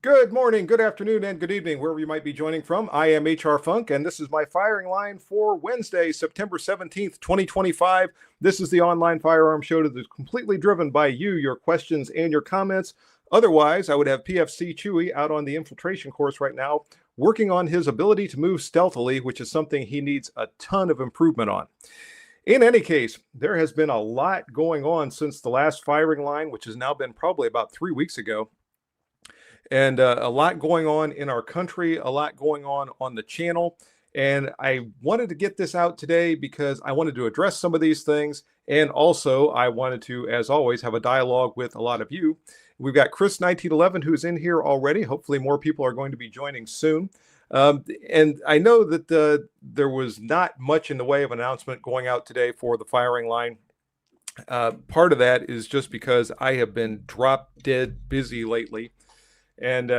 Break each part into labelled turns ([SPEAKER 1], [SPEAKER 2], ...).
[SPEAKER 1] Good morning, good afternoon, and good evening, wherever you might be joining from. I am HR Funk, and this is my firing line for Wednesday, September 17th, 2025. This is the online firearm show that is completely driven by you, your questions, and your comments. Otherwise, I would have PFC Chewy out on the infiltration course right now, working on his ability to move stealthily, which is something he needs a ton of improvement on. In any case, there has been a lot going on since the last firing line, which has now been probably about 3 weeks ago. And a lot going on in our country, a lot going on the channel. And I wanted to get this out today because I wanted to address some of these things. And also, I wanted to, as always, have a dialogue with a lot of you. We've got Chris 1911 who's in here already. Hopefully, more people are going to be joining soon. And I know that there was not much in the way of announcement going out today for the firing line. Part of that is just because I have been drop dead busy lately. And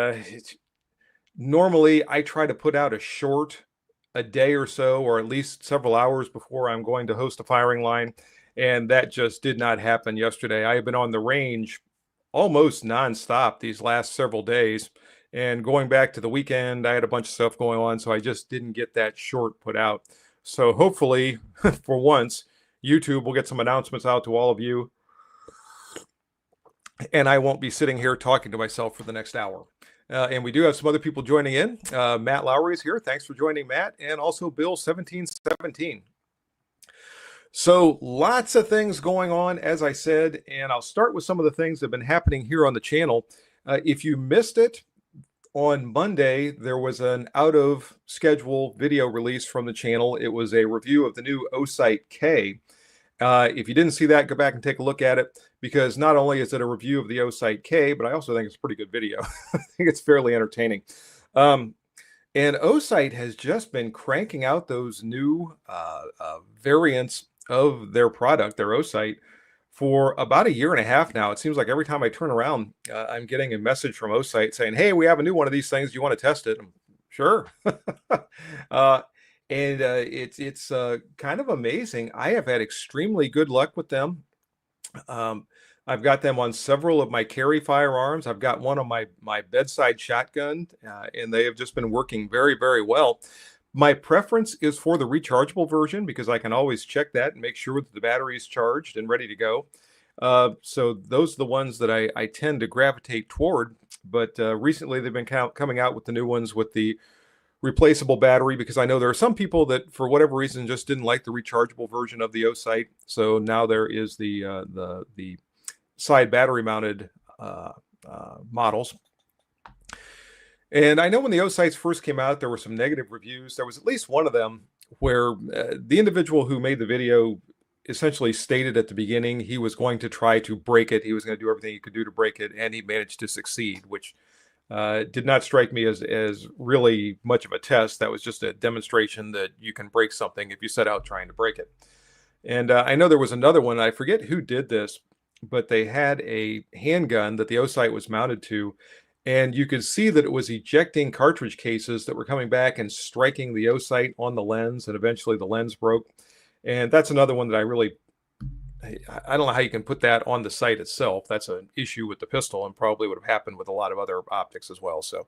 [SPEAKER 1] normally I try to put out a short a day or so, or at least several hours before I'm going to host a firing line. And that just did not happen yesterday. I have been on the range almost nonstop these last several days. And going back to the weekend, I had a bunch of stuff going on. So I just didn't get that short put out. So hopefully, for once, YouTube will get some announcements out to all of you, and I won't be sitting here talking to myself for the next hour. And we do have some other people joining in. Matt Lowry is here. Thanks for joining, Matt. And also Bill 1717. So lots of things going on, as I said, and I'll start with some of the things that have been happening here on the channel. If you missed it, on Monday, there was an out of schedule video release from the channel. It was a review of the new O-Sight K. If you didn't see that, go back and take a look at it, because not only is it a review of the O-Sight K, but I also think it's a pretty good video. I think it's fairly entertaining. And O-Sight has just been cranking out those new variants of their product, their O-Sight, for about a year and a half now. It seems like every time I turn around, I'm getting a message from O-Sight saying, "Hey, we have a new one of these things. Do you want to test it?" I'm, sure. And it's kind of amazing. I have had extremely good luck with them. I've got them on several of my carry firearms. I've got one on my bedside shotgun, and they have just been working very, very well. My preference is for the rechargeable version because I can always check that and make sure that the battery is charged and ready to go. So those are the ones that I tend to gravitate toward. But recently they've been coming out with the new ones with the replaceable battery, because I know there are some people that for whatever reason just didn't like the rechargeable version of the O-Sight. So now there is the side battery mounted models. And I know when the O-Sights first came out, there were some negative reviews. There was at least one of them where the individual who made the video essentially stated at the beginning he was going to try to break it. He was going to do everything he could do to break it, and he managed to succeed, which did not strike me as really much of a test. That was just a demonstration that you can break something if you set out trying to break it. And I know there was another one. I forget who did this, but they had a handgun that the O-Sight was mounted to, and you could see that it was ejecting cartridge cases that were coming back and striking the O-Sight on the lens, and eventually the lens broke. And that's another one that I don't know how you can put that on the sight itself. That's an issue with the pistol, and probably would have happened with a lot of other optics as well. So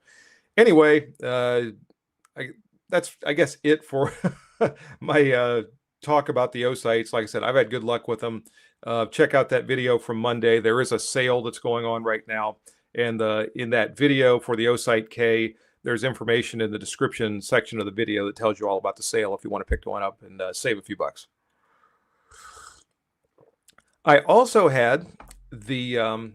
[SPEAKER 1] anyway, that's, I guess, it for my talk about the O-Sights. Like I said, I've had good luck with them. Check out that video from Monday. There is a sale that's going on right now. And in that video for the O-Sight K, there's information in the description section of the video that tells you all about the sale if you want to pick one up and save a few bucks. I also had the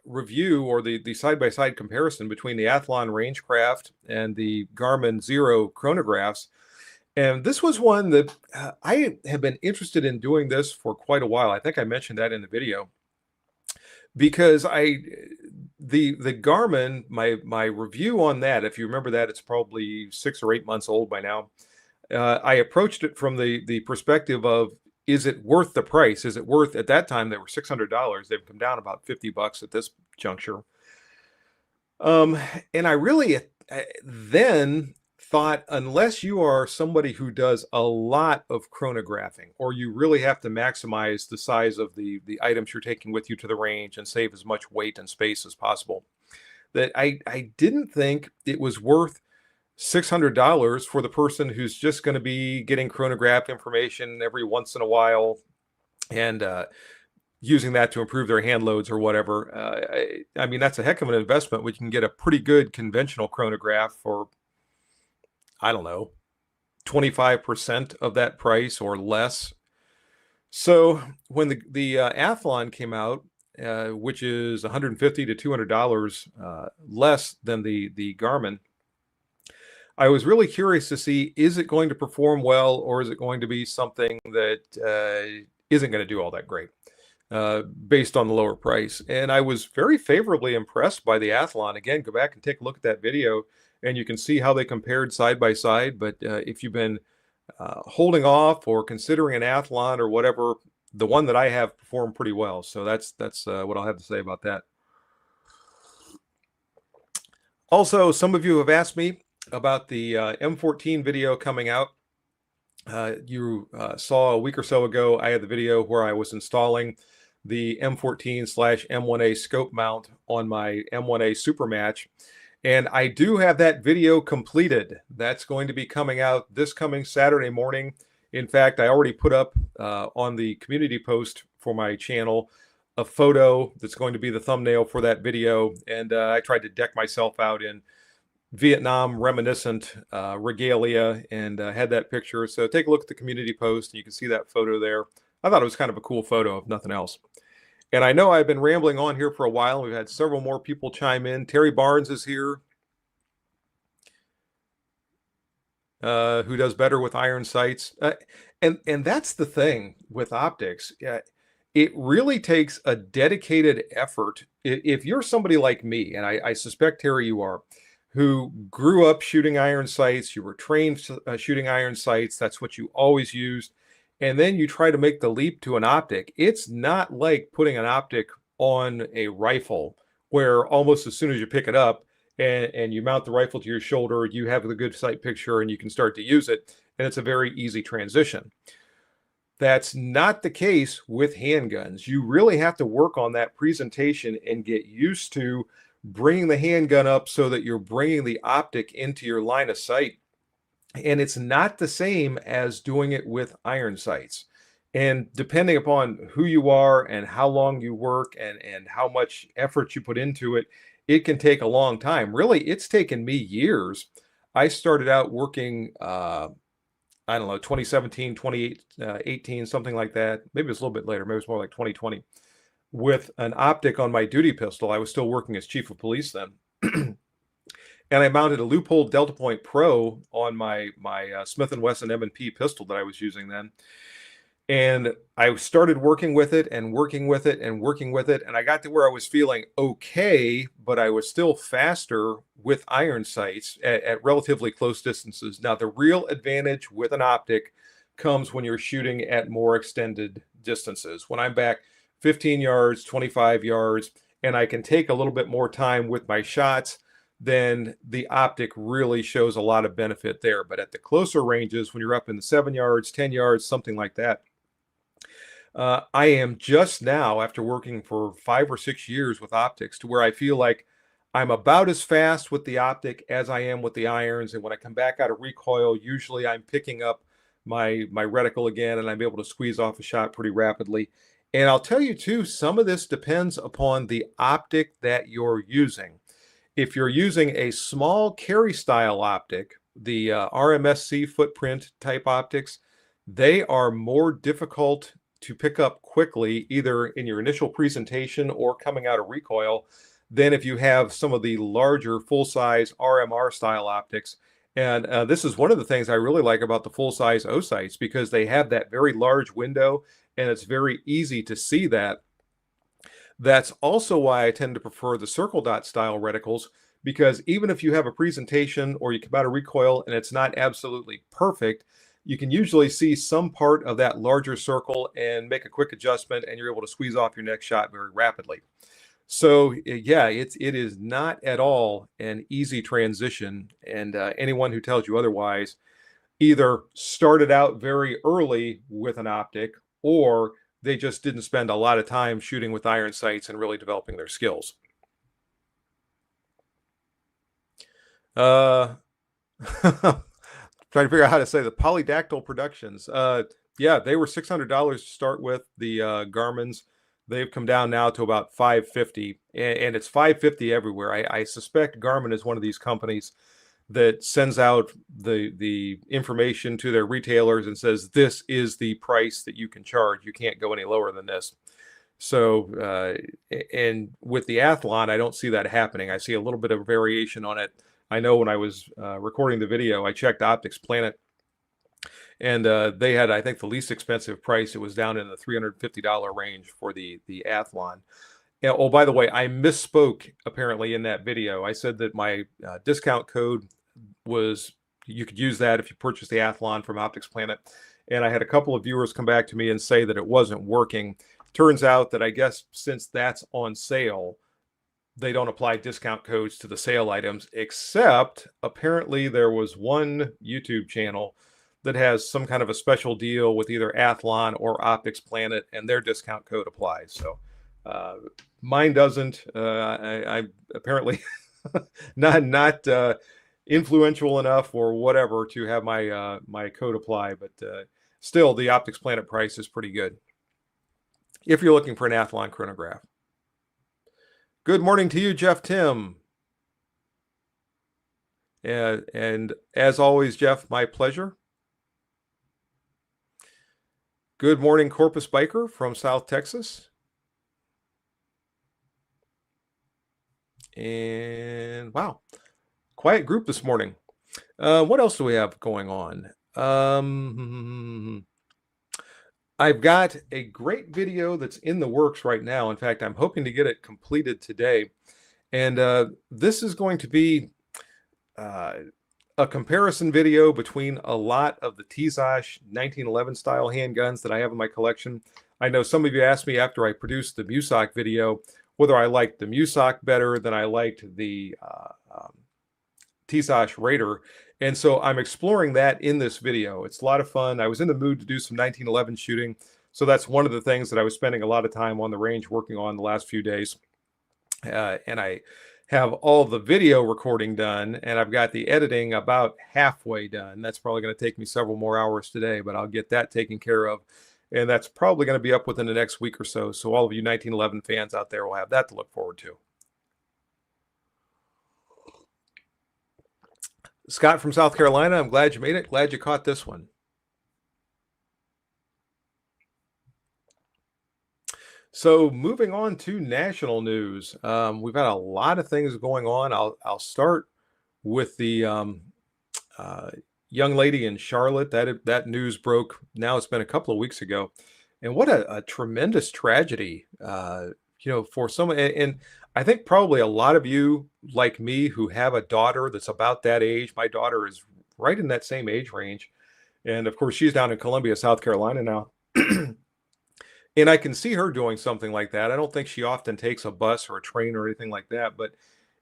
[SPEAKER 1] review, or the side-by-side comparison between the Athlon Rangecraft and the Garmin Zero chronographs. And this was one that I have been interested in doing this for quite a while. I think I mentioned that in the video, because the Garmin, my review on that, if you remember that, it's probably 6 or 8 months old by now. I approached it from the perspective of, is it worth the price? Is it worth, at that time, they were $600. They've come down about $50 at this juncture. And I really then thought, unless you are somebody who does a lot of chronographing, or you really have to maximize the size of the items you're taking with you to the range and save as much weight and space as possible, that I didn't think it was worth $600 for the person who's just going to be getting chronograph information every once in a while and using that to improve their hand loads or whatever. I mean, that's a heck of an investment. We can get a pretty good conventional chronograph for, I don't know, 25% of that price or less. So when the Athlon came out, which is $150 to $200 less than the Garmin, I was really curious to see, is it going to perform well, or is it going to be something that isn't going to do all that great based on the lower price? And I was very favorably impressed by the Athlon. Again, go back and take a look at that video, and you can see how they compared side by side. But if you've been holding off or considering an Athlon or whatever, the one that I have performed pretty well. So that's what I'll have to say about that. Also, some of you have asked me about the M14 video coming out. You saw a week or so ago, I had the video where I was installing the M14/M1A scope mount on my M1A Supermatch. And I do have that video completed. That's going to be coming out this coming Saturday morning. In fact, I already put up on the community post for my channel a photo that's going to be the thumbnail for that video. And I tried to deck myself out in Vietnam reminiscent regalia and had that picture. So take a look at the community post and you can see that photo there. I thought it was kind of a cool photo, if nothing else. And I know I've been rambling on here for a while. We've had several more people chime in. Terry Barnes is here, who does better with iron sights. And that's the thing with optics. It really takes a dedicated effort. If you're somebody like me, and I suspect, Terry, you are, who grew up shooting iron sights, you were trained shooting iron sights, that's what you always used, and then you try to make the leap to an optic. It's not like putting an optic on a rifle where almost as soon as you pick it up and you mount the rifle to your shoulder, you have the good sight picture and you can start to use it, and it's a very easy transition. That's not the case with handguns. You really have to work on that presentation and get used to bringing the handgun up so that you're bringing the optic into your line of sight. And it's not the same as doing it with iron sights. And depending upon who you are and how long you work and how much effort you put into it, it can take a long time. Really, it's taken me years. I started out working, I don't know, 2017, 2018, something like that. Maybe it's a little bit later. Maybe it's more like 2020. With an optic on my duty pistol. I was still working as chief of police then. And I mounted a Leupold Delta Point Pro on my Smith & Wesson M&P pistol that I was using then. And I started working with it and working with it and working with it. And I got to where I was feeling okay, but I was still faster with iron sights at relatively close distances. Now, the real advantage with an optic comes when you're shooting at more extended distances. When I'm back 15 yards, 25 yards, and I can take a little bit more time with my shots, then the optic really shows a lot of benefit there. But at the closer ranges, when you're up in the 7 yards, 10 yards, something like that, I am just now, after working for 5 or 6 years with optics, to where I feel like I'm about as fast with the optic as I am with the irons. And when I come back out of recoil, usually I'm picking up my reticle again, and I'm able to squeeze off a shot pretty rapidly. And I'll tell you too, some of this depends upon the optic that you're using. If you're using a small carry style optic, the RMSC footprint type optics, they are more difficult to pick up quickly, either in your initial presentation or coming out of recoil, than if you have some of the larger full-size RMR style optics. And this is one of the things I really like about the full-size O sights, because they have that very large window and it's very easy to see that. That's also why I tend to prefer the circle dot style reticles, because even if you have a presentation or you come out of recoil and it's not absolutely perfect, you can usually see some part of that larger circle and make a quick adjustment, and you're able to squeeze off your next shot very rapidly. So yeah, it is not at all an easy transition, and anyone who tells you otherwise either started out very early with an optic, or they just didn't spend a lot of time shooting with iron sights and really developing their skills. Uh, trying to figure out how to say the Polydactyl Productions. Yeah, they were $600 to start with. The Garmin's, they've come down now to about 550, and it's 550 everywhere. I suspect Garmin is one of these companies that sends out the information to their retailers and says this is the price that you can charge. You can't go any lower than this. So, and with the Athlon, I don't see that happening. I see a little bit of variation on it. I know when I was recording the video, I checked Optics Planet, and they had, I think, the least expensive price. It was down in the $350 range for the Athlon. Oh, by the way, I misspoke apparently in that video. I said that my discount code was, you could use that if you purchase the Athlon from Optics Planet. And I had a couple of viewers come back to me and say that it wasn't working. Turns out that I guess since that's on sale, they don't apply discount codes to the sale items, except apparently there was one YouTube channel that has some kind of a special deal with either Athlon or Optics Planet, and their discount code applies. So mine doesn't. I apparently not influential enough or whatever to have my my code apply, but still the Optics Planet price is pretty good if you're looking for an Athlon chronograph. Good morning to you, Jeff Tim. And as always, Jeff, my pleasure. Good morning, Corpus Biker from South Texas. And wow, quiet group this morning. What else do we have going on? I've got a great video that's in the works right now. In fact, I'm hoping to get it completed today. And this is going to be a comparison video between a lot of the Tizosh 1911 style handguns that I have in my collection. I know some of you asked me after I produced the Musoc video whether I liked the Musoc better than I liked the Tizosh Raider. And so I'm exploring that in this video. It's a lot of fun. I was in the mood to do some 1911 shooting. So that's one of the things that I was spending a lot of time on the range working on the last few days. And I have all the video recording done, and I've got the editing about halfway done. That's probably going to take me several more hours today, but I'll get that taken care of. And that's probably going to be up within the next week or so. So all of you 1911 fans out there will have that to look forward to. Scott from South Carolina, I'm glad you made it. Glad you caught this one. So moving on to national news, we've got a lot of things going on. I'll start with the young lady in Charlotte. That news broke. Now it's been a couple of weeks ago, and what a tremendous tragedy. For someone, and I think probably a lot of you like me who have a daughter that's about that age. My daughter is right in that same age range, and of course she's down in Columbia, South Carolina now. And I can see her doing something like that. I don't think she often takes a bus or a train or anything like that. But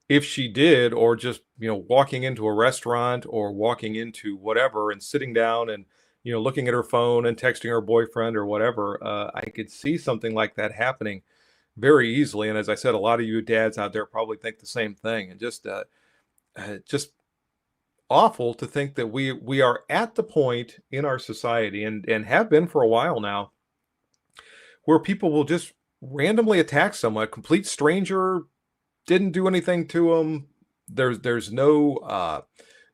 [SPEAKER 1] if she did, or just, walking into a restaurant or walking into whatever and sitting down and, looking at her phone and texting her boyfriend or whatever, I could see something like that happening very easily. And as I said, a lot of you dads out there probably think the same thing. And just awful to think that we are at the point in our society and have been for a while now, where people will just randomly attack someone, a complete stranger, didn't do anything to them. There's no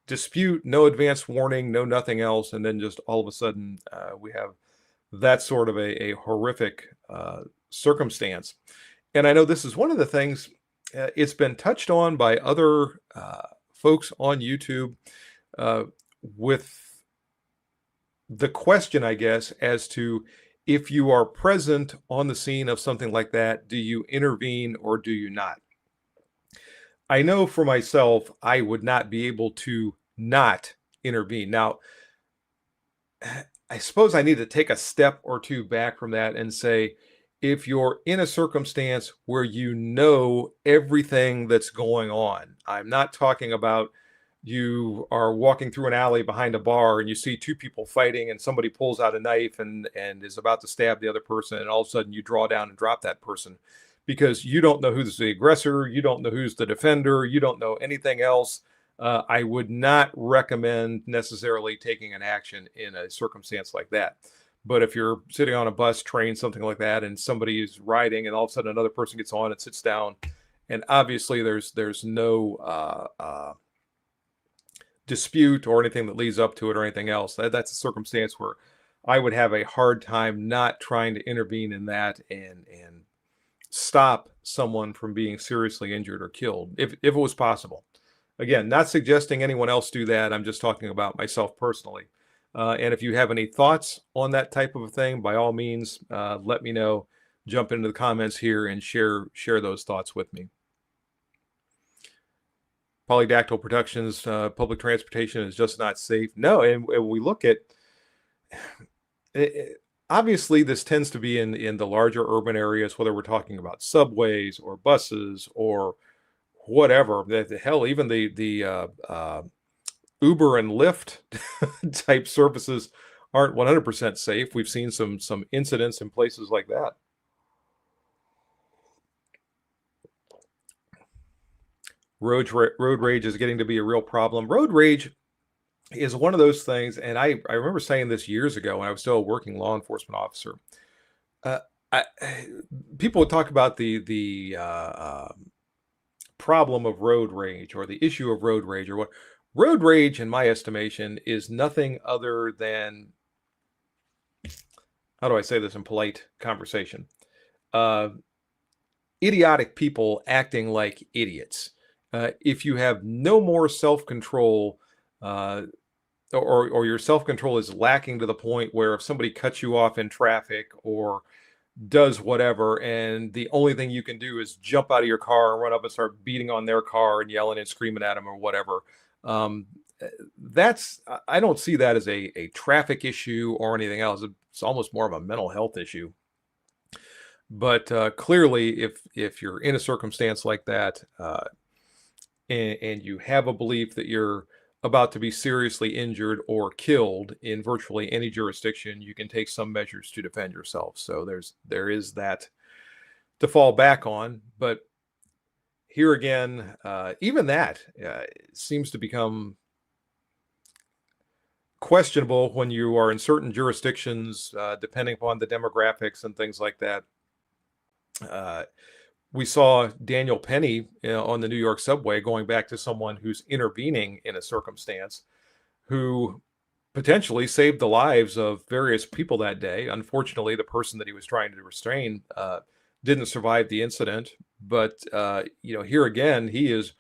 [SPEAKER 1] dispute, no advance warning, no nothing else. And then just all of a sudden we have that sort of a horrific circumstance. And I know this is one of the things, it's been touched on by other folks on YouTube with the question, I guess, as to, if you are present on the scene of something like that, do you intervene or do you not? I know for myself, I would not be able to not intervene. Now, I suppose I need to take a step or two back from that and say, if you're in a circumstance where you know everything that's going on, I'm not talking about you are walking through an alley behind a bar and you see two people fighting and somebody pulls out a knife and is about to stab the other person, and all of a sudden you draw down and drop that person because you don't know who's the aggressor, you don't know who's the defender, you don't know anything else. I would not recommend necessarily taking an action in a circumstance like that. But if you're sitting on a bus, train, something like that, and somebody is riding, and all of a sudden another person gets on and sits down, and obviously there's no dispute or anything that leads up to it or anything else, that's a circumstance where I would have a hard time not trying to intervene in that and stop someone from being seriously injured or killed if it was possible. Again, not suggesting anyone else do that. I'm just talking about myself personally. And if you have any thoughts on that type of a thing, by all means, let me know. Jump into the comments here and share those thoughts with me. Polydactyl Productions, public transportation is just not safe. No, and we look at obviously this tends to be in the larger urban areas, whether we're talking about subways or buses or whatever. The hell, even the Uber and Lyft type services aren't 100% safe. We've seen some incidents in places like that. Road rage is getting to be a real problem. Road rage is one of those things, and I remember saying this years ago when I was still a working law enforcement officer. Uh, I, people would talk about the problem of road rage or the issue of road rage or what. Road rage, in my estimation, is nothing other than, how do I say this in polite conversation? Idiotic people acting like idiots. If you have no more self-control, or your self-control is lacking to the point where if somebody cuts you off in traffic or does whatever, and the only thing you can do is jump out of your car and run up and start beating on their car and yelling and screaming at them or whatever. I don't see that as a traffic issue or anything else. It's almost more of a mental health issue. But clearly, if you're in a circumstance like that, and you have a belief that you're about to be seriously injured or killed in virtually any jurisdiction, you can take some measures to defend yourself. So there is that to fall back on. But here again, even that seems to become questionable when you are in certain jurisdictions, depending upon the demographics and things like that. We saw Daniel Penny on the New York subway going back to someone who's intervening in a circumstance who potentially saved the lives of various people that day. Unfortunately, the person that he was trying to restrain didn't survive the incident. But, here again, he is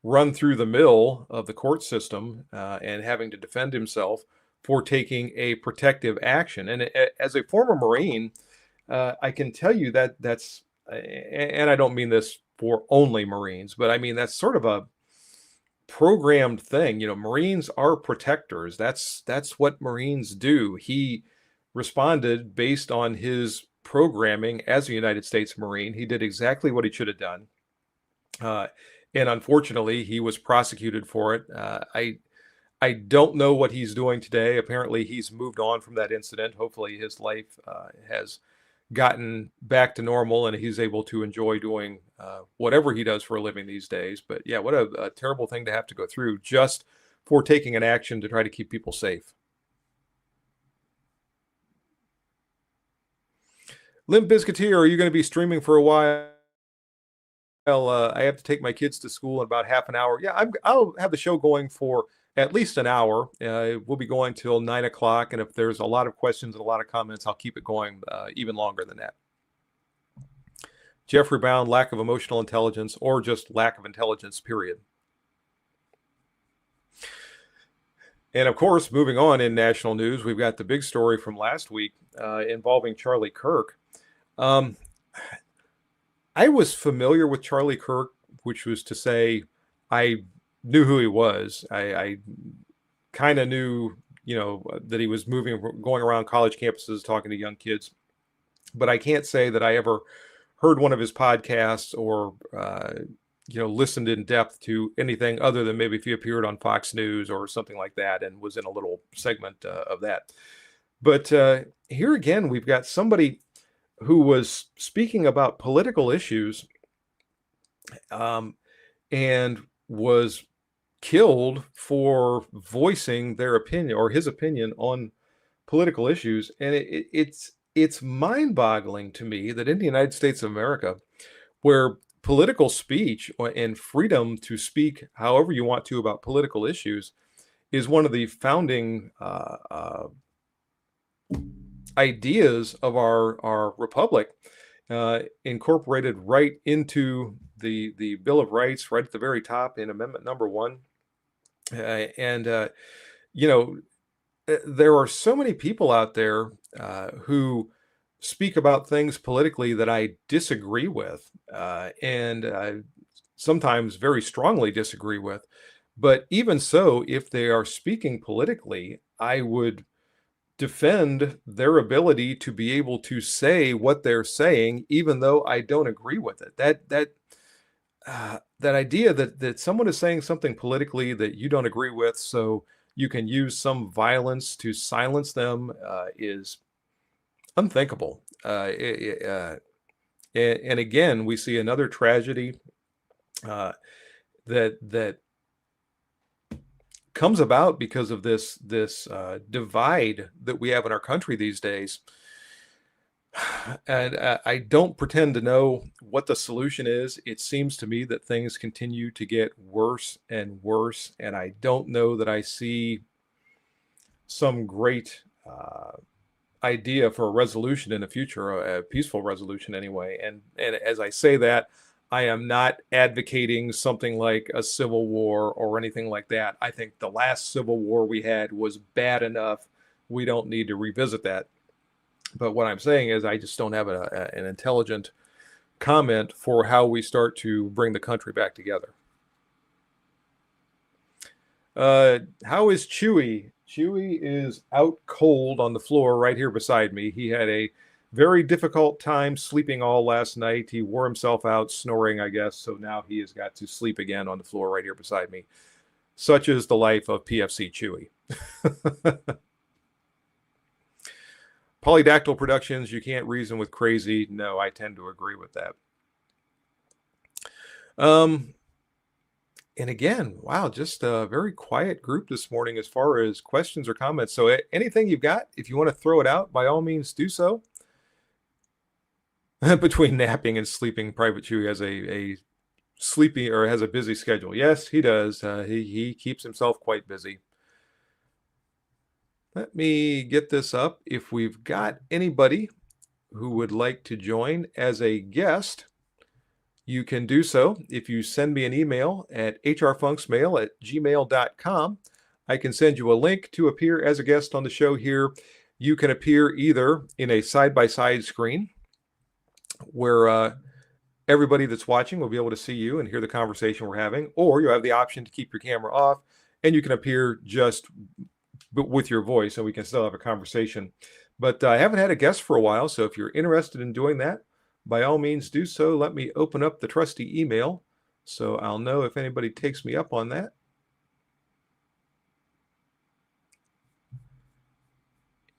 [SPEAKER 1] run through the mill of the court system and having to defend himself for taking a protective action. And as a former Marine, I can tell you that's, and I don't mean this for only Marines, but I mean, that's sort of a programmed thing. Marines are protectors. That's what Marines do. He responded based on his programming as a United States Marine. He did exactly what he should have done. And unfortunately, he was prosecuted for it. I don't know what he's doing today. Apparently, he's moved on from that incident. Hopefully, his life has gotten back to normal and he's able to enjoy doing whatever he does for a living these days. But yeah, what a terrible thing to have to go through just for taking an action to try to keep people safe. Limp Bizkiteer, are you going to be streaming for a while? I have to take my kids to school in about half an hour. Yeah, I'll have the show going for at least an hour. We'll be going till 9 o'clock. And if there's a lot of questions and a lot of comments, I'll keep it going even longer than that. Jeffrey Brown, lack of emotional intelligence or just lack of intelligence, period. And of course, moving on in national news, we've got the big story from last week involving Charlie Kirk. I was familiar with Charlie Kirk, which was to say I knew who he was. I kind of knew, that he was going around college campuses talking to young kids. But I can't say that I ever heard one of his podcasts or, listened in depth to anything other than maybe if he appeared on Fox News or something like that and was in a little segment of that. But here again, we've got somebody who was speaking about political issues and was killed for voicing their opinion or his opinion on political issues. And it's mind-boggling to me that in the United States of America, where political speech and freedom to speak however you want to about political issues is one of the founding ideas of our republic, incorporated right into the Bill of Rights, right at the very top in Amendment number 1. And you know, there are so many people out there who speak about things politically that I disagree with, and sometimes very strongly disagree with. But even so, if they are speaking politically, I would defend their ability to be able to say what they're saying, even though I don't agree with it. That idea that someone is saying something politically that you don't agree with, so you can use some violence to silence them, is unthinkable. And again, we see another tragedy that comes about because of this divide that we have in our country these days. And I don't pretend to know what the solution is. It seems to me that things continue to get worse and worse, and I don't know that I see some great idea for a resolution in the future, a peaceful resolution anyway. And as I say that, I am not advocating something like a civil war or anything like that. I think the last civil war we had was bad enough. We don't need to revisit that. But what I'm saying is I just don't have an intelligent comment for how we start to bring the country back together. How is Chewy? Chewy is out cold on the floor right here beside me. He had a very difficult time sleeping all last night. He wore himself out snoring, I guess. So now he has got to sleep again on the floor right here beside me. Such is the life of PFC Chewy. Polydactyl Productions, you can't reason with crazy. No, I tend to agree with that. And again, wow, just a very quiet group this morning as far as questions or comments. So anything you've got, if you want to throw it out, by all means do so. Between napping and sleeping, Private Chewy has a sleepy or has a busy schedule. Yes, he does. He keeps himself quite busy. Let me get this up. If we've got anybody who would like to join as a guest, you can do so. If you send me an email at hrfunksmail@gmail.com, I can send you a link to appear as a guest on the show here. You can appear either in a side-by-side screen where everybody that's watching will be able to see you and hear the conversation we're having, or you have the option to keep your camera off and you can appear just with your voice and we can still have a conversation. But I haven't had a guest for a while, so if you're interested in doing that, by all means do so. Let me open up the trusty email so I'll know if anybody takes me up on that.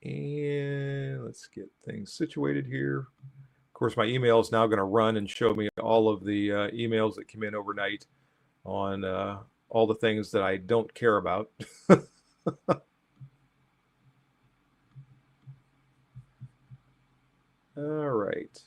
[SPEAKER 1] And let's get things situated here. Of course, my email is now going to run and show me all of the emails that come in overnight on all the things that I don't care about. All right.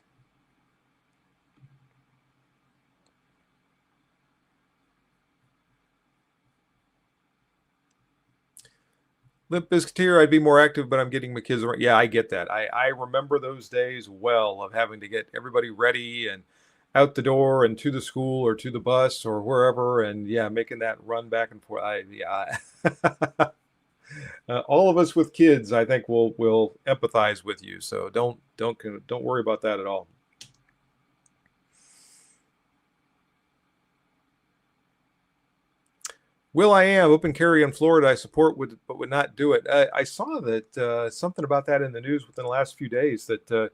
[SPEAKER 1] Limp Bizkit, I'd be more active, but I'm getting my kids around. Yeah, I get that. I remember those days well of having to get everybody ready and out the door and to the school or to the bus or wherever, and yeah, making that run back and forth. All of us with kids, I think, will empathize with you. So don't worry about that at all. Will I am open carry in Florida. I support but would not do it. I saw that something about that in the news within the last few days that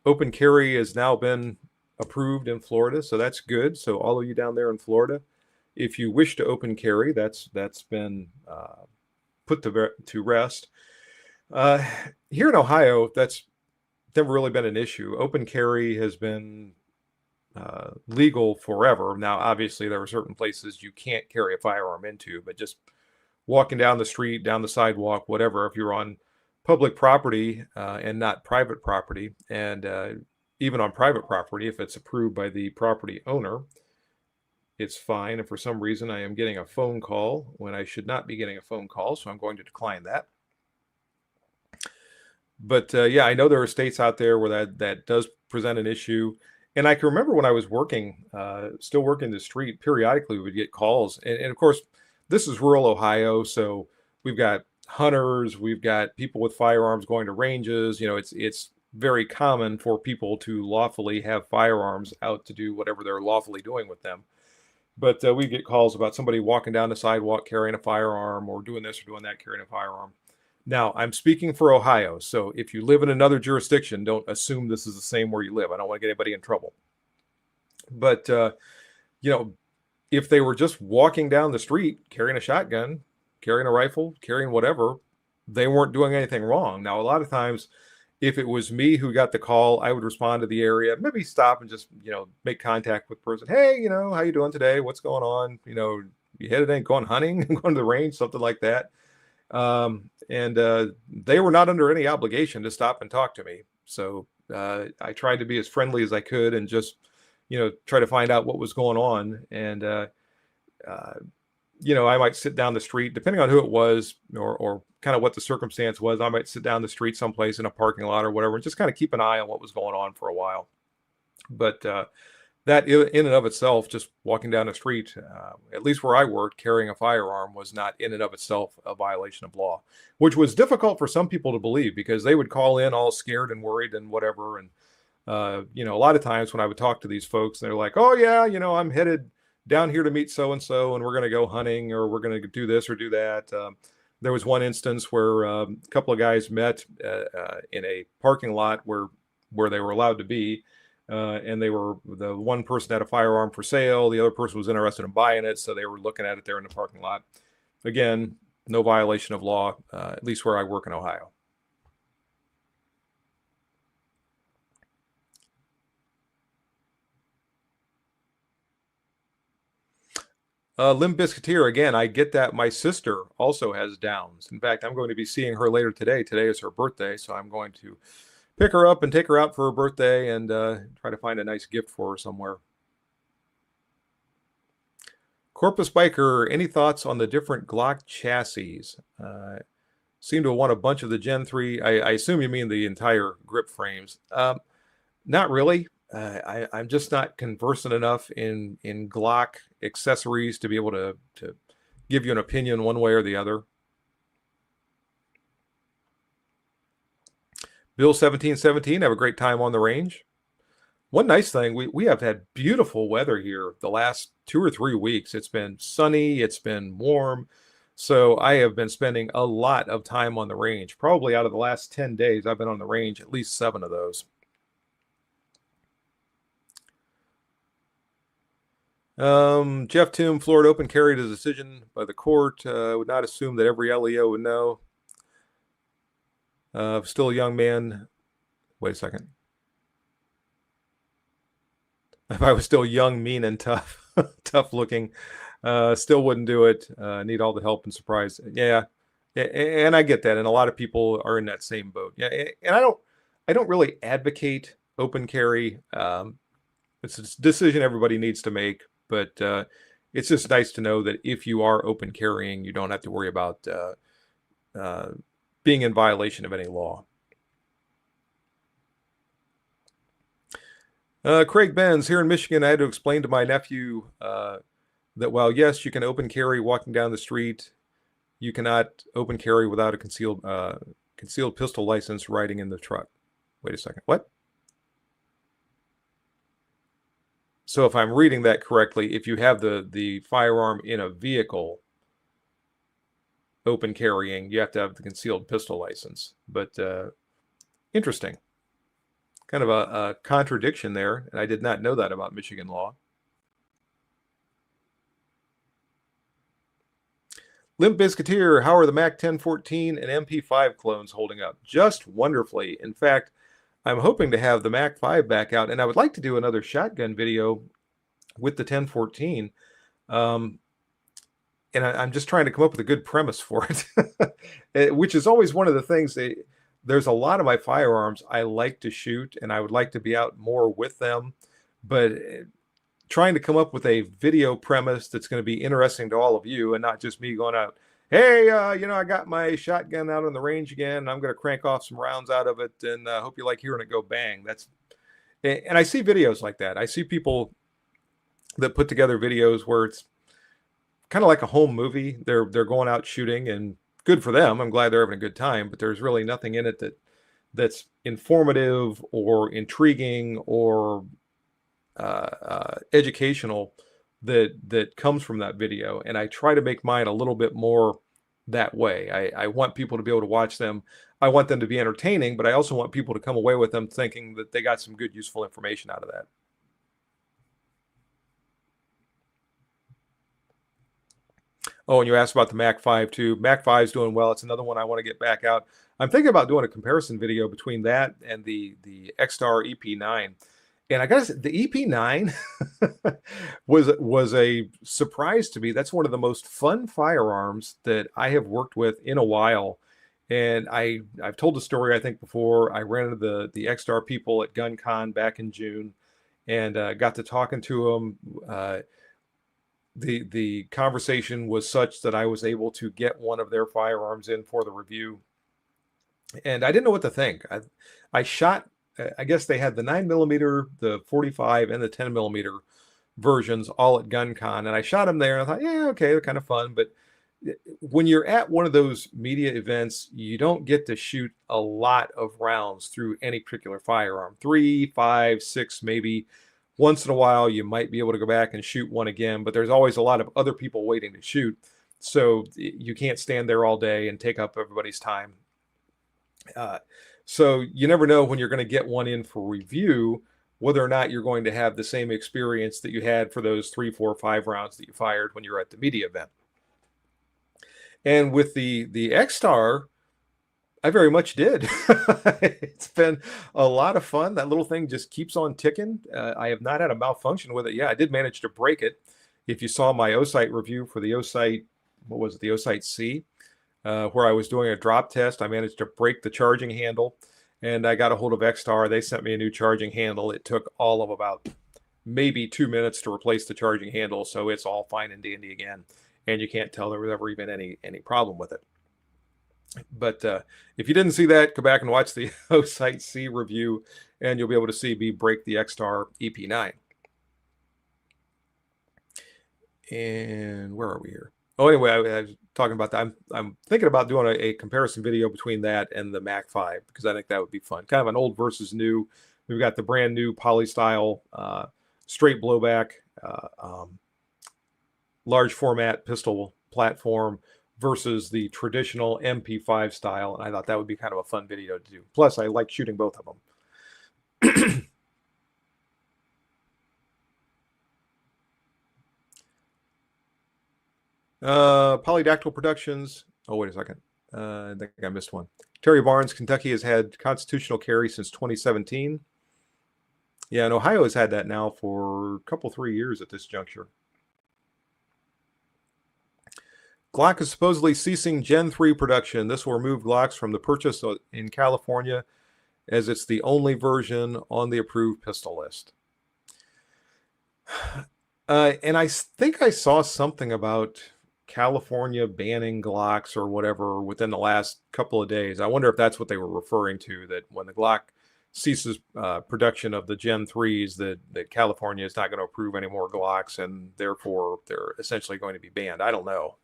[SPEAKER 1] open carry has now been approved in Florida. So that's good. So all of you down there in Florida, if you wish to open carry, that's been put to rest. Here in Ohio, that's never really been an issue. Open carry has been legal forever. Now, obviously, there are certain places you can't carry a firearm into, but just walking down the street, down the sidewalk, whatever, if you're on public property and not private property, and even on private property, if it's approved by the property owner, it's fine. And for some reason, I am getting a phone call when I should not be getting a phone call, so I'm going to decline that. But yeah, I know there are states out there where that does present an issue. And I can remember when I was working, still working the street, periodically we would get calls. And of course, this is rural Ohio, so we've got hunters, we've got people with firearms going to ranges. You know, it's very common for people to lawfully have firearms out to do whatever they're lawfully doing with them. But we get calls about somebody walking down the sidewalk carrying a firearm, or doing this or doing that carrying a firearm. Now, I'm speaking for Ohio, so if you live in another jurisdiction, don't assume this is the same where you live. I don't want to get anybody in trouble. But, you know, if they were just walking down the street carrying a shotgun, carrying a rifle, carrying whatever, they weren't doing anything wrong. Now, a lot of times, if it was me who got the call, I would respond to the area, maybe stop and just, you know, make contact with the person. Hey, you know, how you doing today? What's going on? You know, you headed in, going hunting, going to the range, something like that. And they were not under any obligation to stop and talk to me. So I tried to be as friendly as I could and just, you know, try to find out what was going on. And, you know, I might sit down the street, depending on who it was or kind of what the circumstance was. I might sit down the street someplace in a parking lot or whatever, and just kind of keep an eye on what was going on for a while. But that in and of itself, just walking down the street, at least where I worked, carrying a firearm was not in and of itself a violation of law, which was difficult for some people to believe because they would call in all scared and worried and whatever. And, you know, a lot of times when I would talk to these folks, they're like, oh, yeah, you know, I'm headed down here to meet so-and-so, and we're going to go hunting, or we're going to do this or do that. There was one instance where a couple of guys met in a parking lot where they were allowed to be. And the one person had a firearm for sale. The other person was interested in buying it. So they were looking at it there in the parking lot. Again, no violation of law, at least where I work in Ohio. Limb Biscuiteer, again, I get that. My sister also has Downs. In fact, I'm going to be seeing her later today. Today is her birthday, so I'm going to pick her up and take her out for her birthday and try to find a nice gift for her somewhere. Corpus Biker, any thoughts on the different Glock chassis? Seem to want a bunch of the Gen 3. I assume you mean the entire grip frames. Not really. I'm just not conversant enough in Glock accessories to be able to give you an opinion one way or the other. Bill 1717, have a great time on the range. One nice thing, we have had beautiful weather here the last 2 or 3 weeks. It's been sunny, it's been warm. So I have been spending a lot of time on the range. Probably out of the last 10 days, I've been on the range, at least 7 of those. Jeff Toom, Florida open carried a decision by the court. Would not assume that every LEO would know. Still a young man. Wait a second. If I was still young, mean, and tough, tough looking, still wouldn't do it. Need all the help and surprise. Yeah, and I get that, and a lot of people are in that same boat. Yeah, and I don't really advocate open carry. It's a decision everybody needs to make, but it's just nice to know that if you are open carrying, you don't have to worry about being in violation of any law. Craig Benz, here in Michigan, I had to explain to my nephew that while, yes, you can open carry walking down the street, you cannot open carry without a concealed pistol license riding in the truck. Wait a second. What? So if I'm reading that correctly, if you have the firearm in a vehicle open carrying, you have to have the concealed pistol license. But interesting. Kind of a contradiction there, and I did not know that about Michigan law. Limp Biscuiteer, how are the Mac 1014 and MP5 clones holding up? Just wonderfully. In fact, I'm hoping to have the Mac 5 back out, and I would like to do another shotgun video with the 1014. Um, and I'm just trying to come up with a good premise for it, which is always one of the things there's a lot of my firearms I like to shoot, and I would like to be out more with them, but trying to come up with a video premise that's going to be interesting to all of you and not just me going out, hey, I got my shotgun out on the range again, and I'm going to crank off some rounds out of it, and I hope you like hearing it go bang. And I see videos like that. I see people that put together videos where it's kind of like a home movie. They're going out shooting, and good for them. I'm glad they're having a good time, but there's really nothing in it that's informative or intriguing or educational that comes from that video. And I try to make mine a little bit more that way. I want people to be able to watch them. I want them to be entertaining, but I also want people to come away with them thinking that they got some good, useful information out of that. Oh, and you asked about the Mac 5 too. Mac 5 is doing well. It's another one I want to get back out. I'm thinking about doing a comparison video between that and the X-Star EP9. And I gotta say, the EP9 was a surprise to me. That's one of the most fun firearms that I have worked with in a while. And I've told the story, I think, before. I ran into the X-Star people at GunCon back in June, and got to talking to them. The conversation was such that I was able to get one of their firearms in for the review, and I didn't know what to think. I shot. I guess they had the 9mm, the 45, and the 10mm versions all at GunCon, and I shot them there. And I thought, yeah, okay, they're kind of fun. But when you're at one of those media events, you don't get to shoot a lot of rounds through any particular firearm. 3, 5, 6, maybe. Once in a while, you might be able to go back and shoot one again, but there's always a lot of other people waiting to shoot. So you can't stand there all day and take up everybody's time. So you never know when you're going to get one in for review, whether or not you're going to have the same experience that you had for those 3, 4, 5 rounds that you fired when you were at the media event. And with the X-Star, I very much did. It's been a lot of fun. That little thing just keeps on ticking. I have not had a malfunction with it. Yeah, I did manage to break it. If you saw my O-Sight review for the O-Sight, what was it, the O-Sight C, where I was doing a drop test, I managed to break the charging handle, and I got a hold of X-Star. They sent me a new charging handle. It took all of about maybe 2 minutes to replace the charging handle, so it's all fine and dandy again, and you can't tell there was ever even any problem with it. But if you didn't see that, go back and watch the O-Sight C review, and you'll be able to see me break the X-Star EP9. And where are we here? Oh, anyway, I was talking about that. I'm thinking about doing a comparison video between that and the Mac 5, because I think that would be fun. Kind of an old versus new. We've got the brand new polystyle straight blowback large format pistol platform versus the traditional MP5 style. And I thought that would be kind of a fun video to do. Plus, I like shooting both of them. Polydactyl Productions. Oh, wait a second. I think I missed one. Terry Barnes, Kentucky has had constitutional carry since 2017. Yeah, and Ohio has had that now for a couple, 3 years at this juncture. Glock is supposedly ceasing Gen 3 production. This will remove Glocks from the purchase in California, as it's the only version on the approved pistol list. And I think I saw something about California banning Glocks or whatever within the last couple of days. I wonder if that's what they were referring to, that when the Glock ceases production of the Gen 3s, that California is not going to approve any more Glocks, and therefore they're essentially going to be banned. I don't know.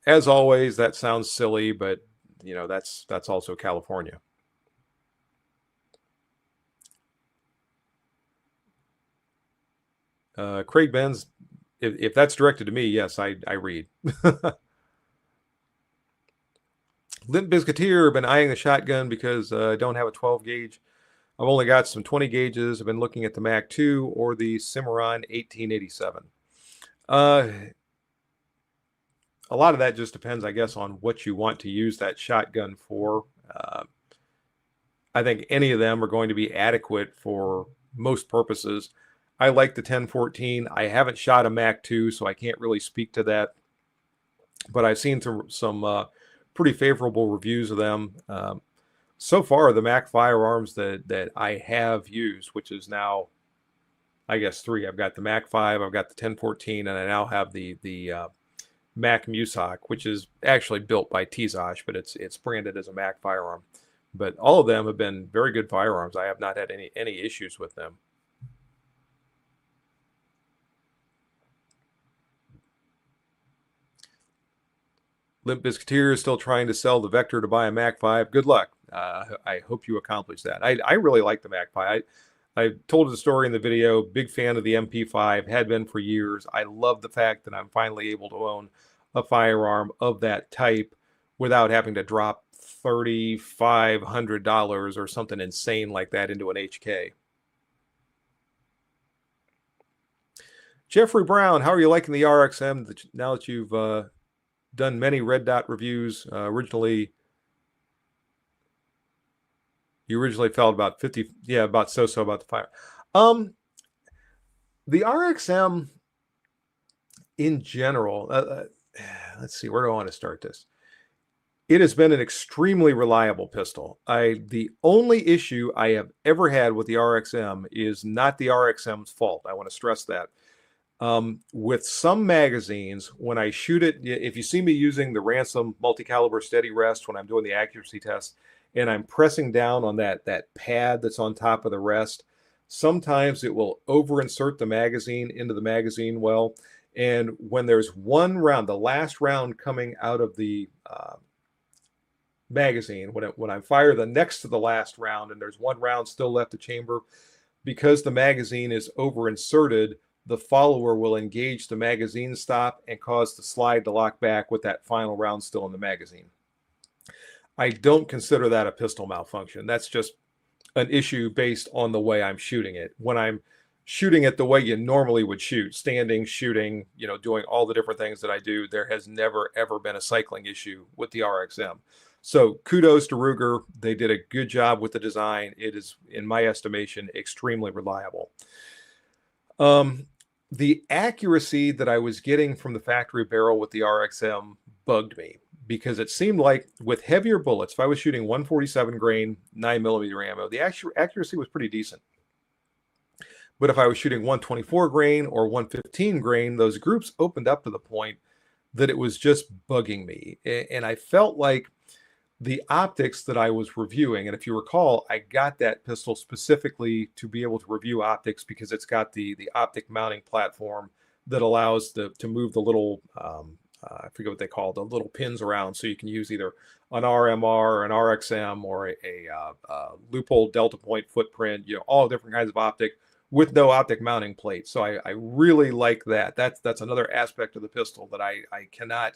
[SPEAKER 1] As always, that sounds silly, but that's also California. Craig Benz, if that's directed to me, yes, I read. Limp Biscuiteer, been eyeing the shotgun because I don't have a 12 gauge. I've only got some 20 gauges. I've been looking at the Mac 2 or the Cimarron 1887. A lot of that just depends, I guess, on what you want to use that shotgun for. I think any of them are going to be adequate for most purposes. I like the 1014. I haven't shot a Mac 2, so I can't really speak to that. But I've seen some pretty favorable reviews of them. So far, the Mac firearms that I have used, which is now, I guess, 3. I've got the Mac 5, I've got the 1014, and I now have the Mac Musoc, which is actually built by Tizosh, but it's branded as a Mac firearm. But all of them have been very good firearms. I have not had any issues with them. Limp Biscuiteer is still trying to sell the Vector to buy a Mac 5. Good luck. I hope you accomplish that. I really like the Mac 5. I told the story in the video. Big fan of the MP5. Had been for years. I love the fact that I'm finally able to own a firearm of that type without having to drop $3,500 or something insane like that into an HK. Jeffrey Brown, how are you liking the RXM now that you've done many red dot reviews? You originally felt about 50, yeah, about so about the fire. The RXM in general, let's see, where do I want to start this? It has been an extremely reliable pistol. The only issue I have ever had with the RXM is not the RXM's fault. I want to stress that. With some magazines, when I shoot it, if you see me using the Ransom multi-caliber steady rest when I'm doing the accuracy test, and I'm pressing down on that pad that's on top of the rest, sometimes it will over-insert the magazine into the magazine well. And when there's one round, the last round coming out of the magazine, when I fire the next to the last round and there's one round still left to chamber, because the magazine is over-inserted, the follower will engage the magazine stop and cause the slide to lock back with that final round still in the magazine. I don't consider that a pistol malfunction. That's just an issue based on the way I'm shooting it. When I'm shooting it the way you normally would shoot, standing, shooting, doing all the different things that I do, there has never, ever been a cycling issue with the RXM. So kudos to Ruger. They did a good job with the design. It is, in my estimation, extremely reliable. The accuracy that I was getting from the factory barrel with the RXM bugged me, because it seemed like with heavier bullets, if I was shooting 147 grain 9mm ammo, the accuracy was pretty decent. But if I was shooting 124 grain or 115 grain, those groups opened up to the point that it was just bugging me. And I felt like the optics that I was reviewing, and if you recall, I got that pistol specifically to be able to review optics because it's got the optic mounting platform that allows to move the little, I forget what they call it, the little pins around, so you can use either an RMR or an RXM or a loophole delta point footprint, all different kinds of optic with no optic mounting plate. So I really like that. That's another aspect of the pistol that I cannot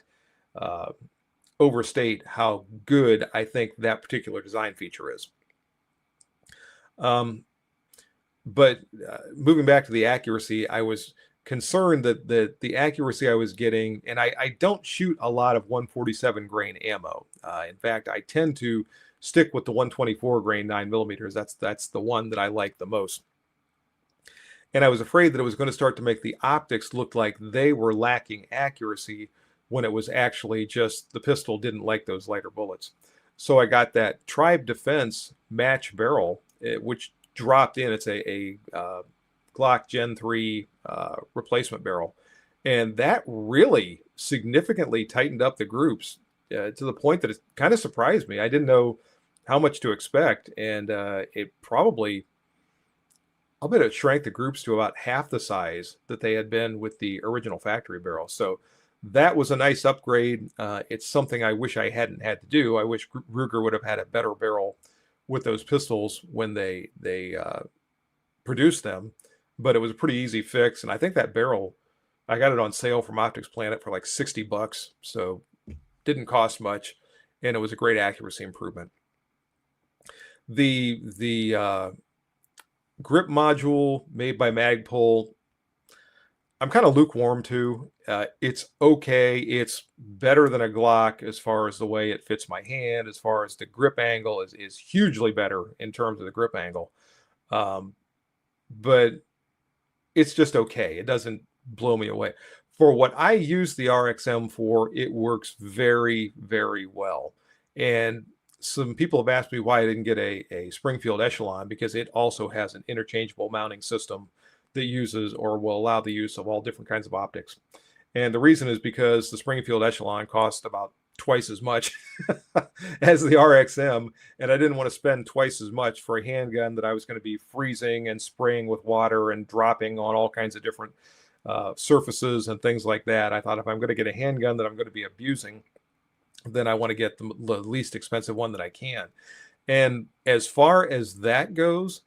[SPEAKER 1] overstate how good I think that particular design feature is. But moving back to the accuracy, I was concerned that the accuracy I was getting, and I don't shoot a lot of 147 grain ammo. In fact, I tend to stick with the 124 grain 9mm. That's the one that I like the most. And I was afraid that it was going to start to make the optics look like they were lacking accuracy when it was actually just the pistol didn't like those lighter bullets. So I got that Tribe Defense match barrel, which dropped in. It's a Glock Gen 3 replacement barrel. And that really significantly tightened up the groups to the point that it kind of surprised me. I didn't know how much to expect. And it probably, I'll bet it shrank the groups to about half the size that they had been with the original factory barrel. So that was a nice upgrade. It's something I wish I hadn't had to do. I wish Ruger would have had a better barrel with those pistols when they produced them, but it was a pretty easy fix. And I think that barrel, I got it on sale from Optics Planet for like $60, so didn't cost much, and it was a great accuracy improvement. The grip module made by Magpul, I'm kind of lukewarm too. It's okay. It's better than a Glock as far as the way it fits my hand, as far as the grip angle is hugely better in terms of the grip angle. Um, but it's just okay. It doesn't blow me away. For what I use the RXM for, it works very, very well. And some people have asked me why I didn't get a Springfield Echelon, because it also has an interchangeable mounting system that uses or will allow the use of all different kinds of optics. And the reason is because the Springfield Echelon cost about twice as much as the RXM, and I didn't want to spend twice as much for a handgun that I was going to be freezing and spraying with water and dropping on all kinds of different surfaces and things like that. I thought if I'm going to get a handgun that I'm going to be abusing, then I want to get the least expensive one that I can. And as far as that goes,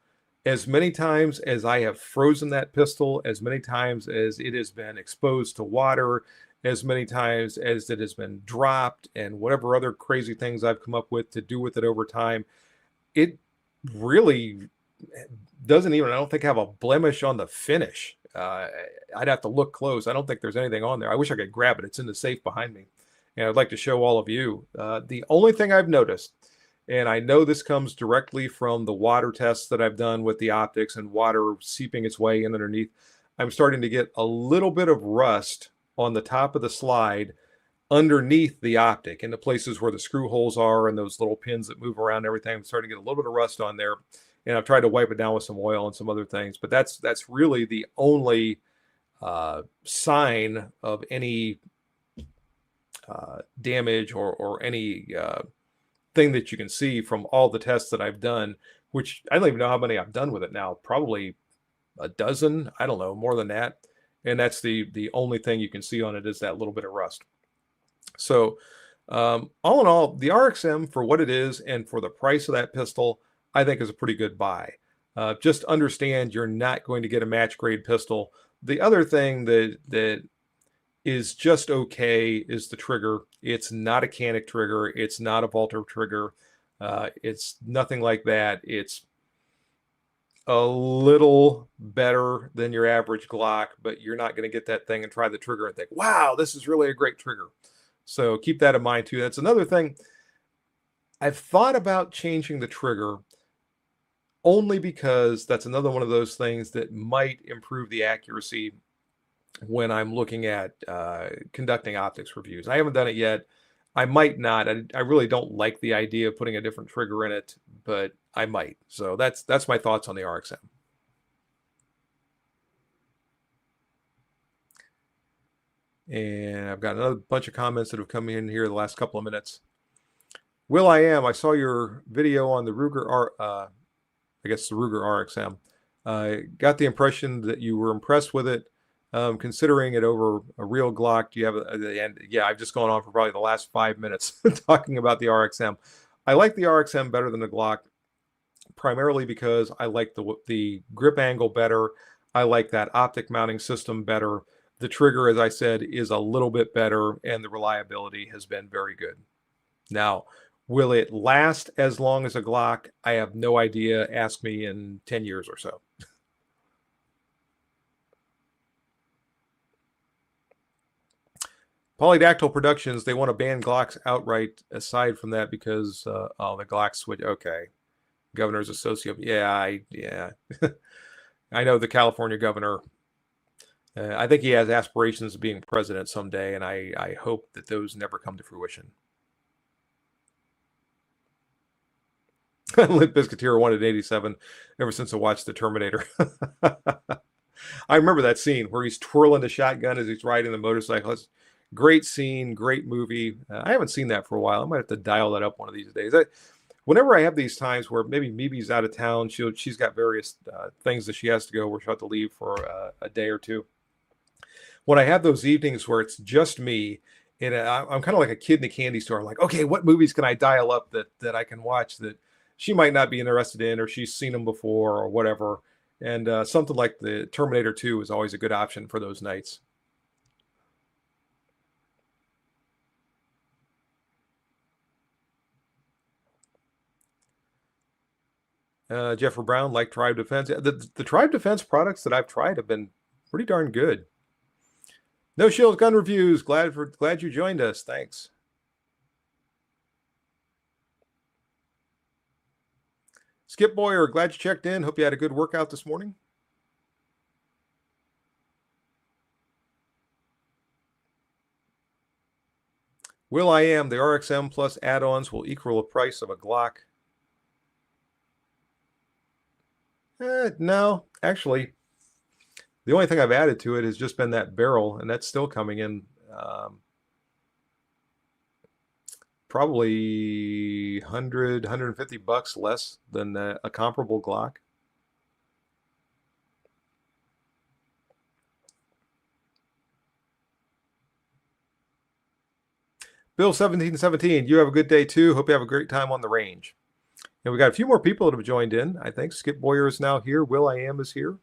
[SPEAKER 1] as many times as I have frozen that pistol, as many times as it has been exposed to water, as many times as it has been dropped, and whatever other crazy things I've come up with to do with it over time, it really doesn't even, I don't think, have a blemish on the finish. I'd have to look close. I don't think there's anything on there. I wish I could grab it. It's in the safe behind me. And I'd like to show all of you. The only thing I've noticed, and I know this comes directly from the water tests that I've done with the optics and water seeping its way in underneath, I'm starting to get a little bit of rust on the top of the slide underneath the optic in the places where the screw holes are and those little pins that move around and everything. I'm starting to get a little bit of rust on there. And I've tried to wipe it down with some oil and some other things, but that's really the only sign of any damage or any thing that you can see from all the tests that I've done, which I don't even know how many I've done with it now, probably a dozen, I don't know, more than that. And that's the only thing you can see on it is that little bit of rust. So all in all, the RXM, for what it is and for the price of that pistol, I think is a pretty good buy. Just understand you're not going to get a match grade pistol. The other thing that is just okay is the trigger. It's not a Canic trigger. It's not a Volta trigger. It's nothing like that. It's a little better than your average Glock, but you're not going to get that thing and try the trigger and think, wow, this is really a great trigger. So keep that in mind too. That's another thing. I've thought about changing the trigger only because that's another one of those things that might improve the accuracy when I'm looking at conducting optics reviews. I haven't done it yet. I might not. I really don't like the idea of putting a different trigger in it, but I might. So that's my thoughts on the RXM. And I've got another bunch of comments that have come in here the last couple of minutes. Will I am. I saw your video on the Ruger I guess the Ruger RXM. Got the impression that you were impressed with it. Considering it over a real Glock, do you have and yeah, I've just gone on for probably the last 5 minutes talking about the RXM. I like the RXM better than the Glock, primarily because I like the grip angle better. I like that optic mounting system better. The trigger, as I said, is a little bit better, and the reliability has been very good. Now, will it last as long as a Glock? I have no idea. Ask me in 10 years or so. Polydactyl Productions, they want to ban Glocks outright aside from that because, oh, the Glock switch. Okay. Governor's a sociopath. Yeah. I know the California governor. I think he has aspirations of being president someday, and I hope that those never come to fruition. Limp Bizkit wanted 87 ever since I watched The Terminator. I remember that scene where he's twirling the shotgun as he's riding the motorcycle. It's great scene, great movie. I haven't seen that for a while. I might have to dial that up one of these days. Whenever I have these times where maybe Mimi's out of town, she's got various things that she has to go where she'll have to leave for a day or two. When I have those evenings where it's just me, and I'm kind of like a kid in a candy store. I'm like, okay, what movies can I dial up that I can watch that she might not be interested in, or she's seen them before, or whatever. And something like the Terminator 2 is always a good option for those nights. Jeffrey Brown, like Tribe Defense. The Tribe Defense products that I've tried have been pretty darn good. No Shield Gun Reviews. Glad you joined us. Thanks. Skip Boyer, glad you checked in. Hope you had a good workout this morning. Will I Am, the RXM plus add-ons will equal the price of a Glock. No, actually, the only thing I've added to it has just been that barrel, and that's still coming in probably 100, 150 bucks less than a comparable Glock. Bill 1717, you have a good day too. Hope you have a great time on the range. And we got a few more people that have joined in. I think Skip Boyer is now here. Will I Am is here.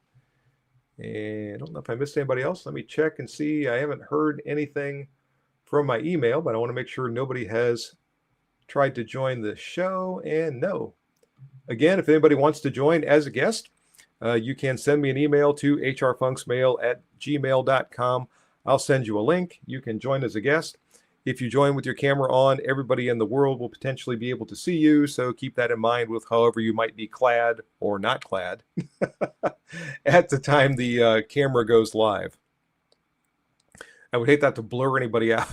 [SPEAKER 1] And I don't know if I missed anybody else. Let me check and see. I haven't heard anything from my email, but I want to make sure nobody has tried to join the show. And no. Again, if anybody wants to join as a guest, you can send me an email to hrfunksmail@gmail.com. I'll send you a link. You can join as a guest. If you join with your camera on, everybody in the world will potentially be able to see you. So keep that in mind with however you might be clad or not clad at the time the camera goes live. I would hate that to blur anybody out.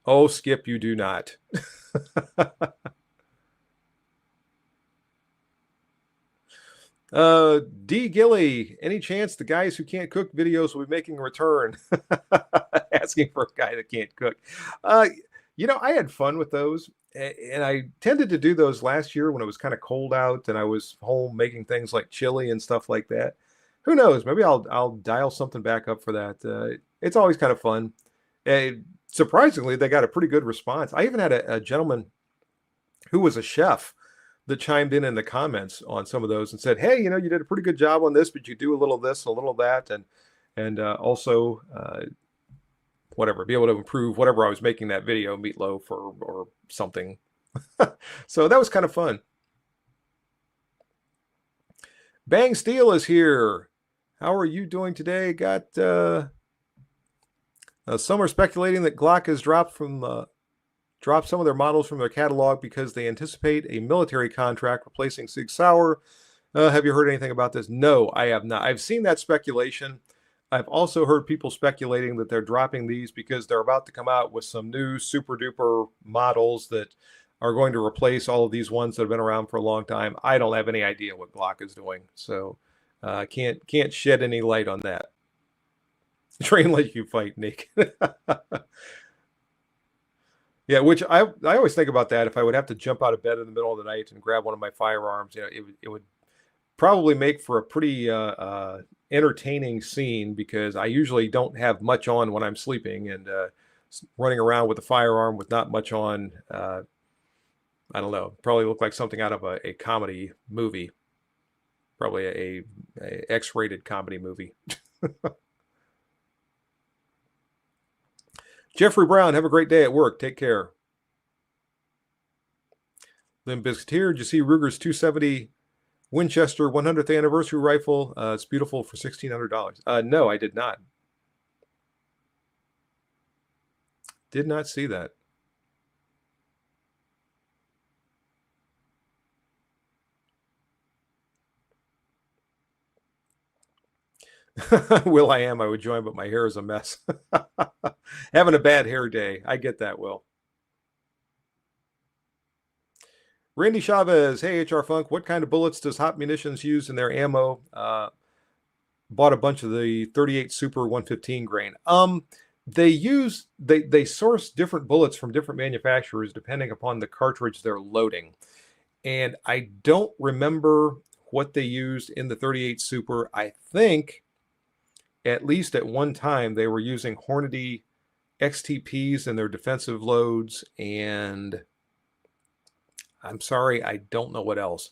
[SPEAKER 1] Oh, Skip, you do not. D. Gilly, any chance the guys who can't cook videos will be making a return? Asking for a guy that can't cook. You know, I had fun with those, and I tended to do those last year when it was kind of cold out and I was home making things like chili and stuff like that. Who knows? Maybe I'll dial something back up for that. It's always kind of fun. Surprisingly, they got a pretty good response. I even had a gentleman who was a chef that chimed in the comments on some of those and said, "Hey, you know, you did a pretty good job on this, but you do a little of this, a little of that, and also whatever, be able to improve whatever I was making that video, meatloaf or something." So that was kind of fun. Bang Steel is here. How are you doing today? Got some are speculating that Glock has dropped some of their models from their catalog because they anticipate a military contract replacing Sig Sauer. Have you heard anything about this? No, I have not. I've seen that speculation. I've also heard people speculating that they're dropping these because they're about to come out with some new super duper models that are going to replace all of these ones that have been around for a long time. I don't have any idea what Glock is doing, so can't shed any light on that. Train like you fight, Nick. Yeah, which I always think about that. If I would have to jump out of bed in the middle of the night and grab one of my firearms, you know, it would probably make for a pretty entertaining scene because I usually don't have much on when I'm sleeping, and running around with a firearm with not much on, I don't know, probably look like something out of a comedy movie, probably a X-rated comedy movie. Jeffrey Brown, have a great day at work. Take care. Limb Biscuiteer, did you see Ruger's 270 Winchester 100th anniversary rifle? It's beautiful for $1,600. No, I did not. Did not see that. Will I Am, I would join, but my hair is a mess. Having a bad hair day. I get that, Will. Randy Chavez, hey, HR Funk, what kind of bullets does Hot Munitions use in their ammo? Bought a bunch of the 38 Super 115 grain. They source different bullets from different manufacturers depending upon the cartridge they're loading. And I don't remember what they used in the 38 Super. I think at least at one time they were using Hornady XTPs in their defensive loads, and I'm sorry, I don't know what else.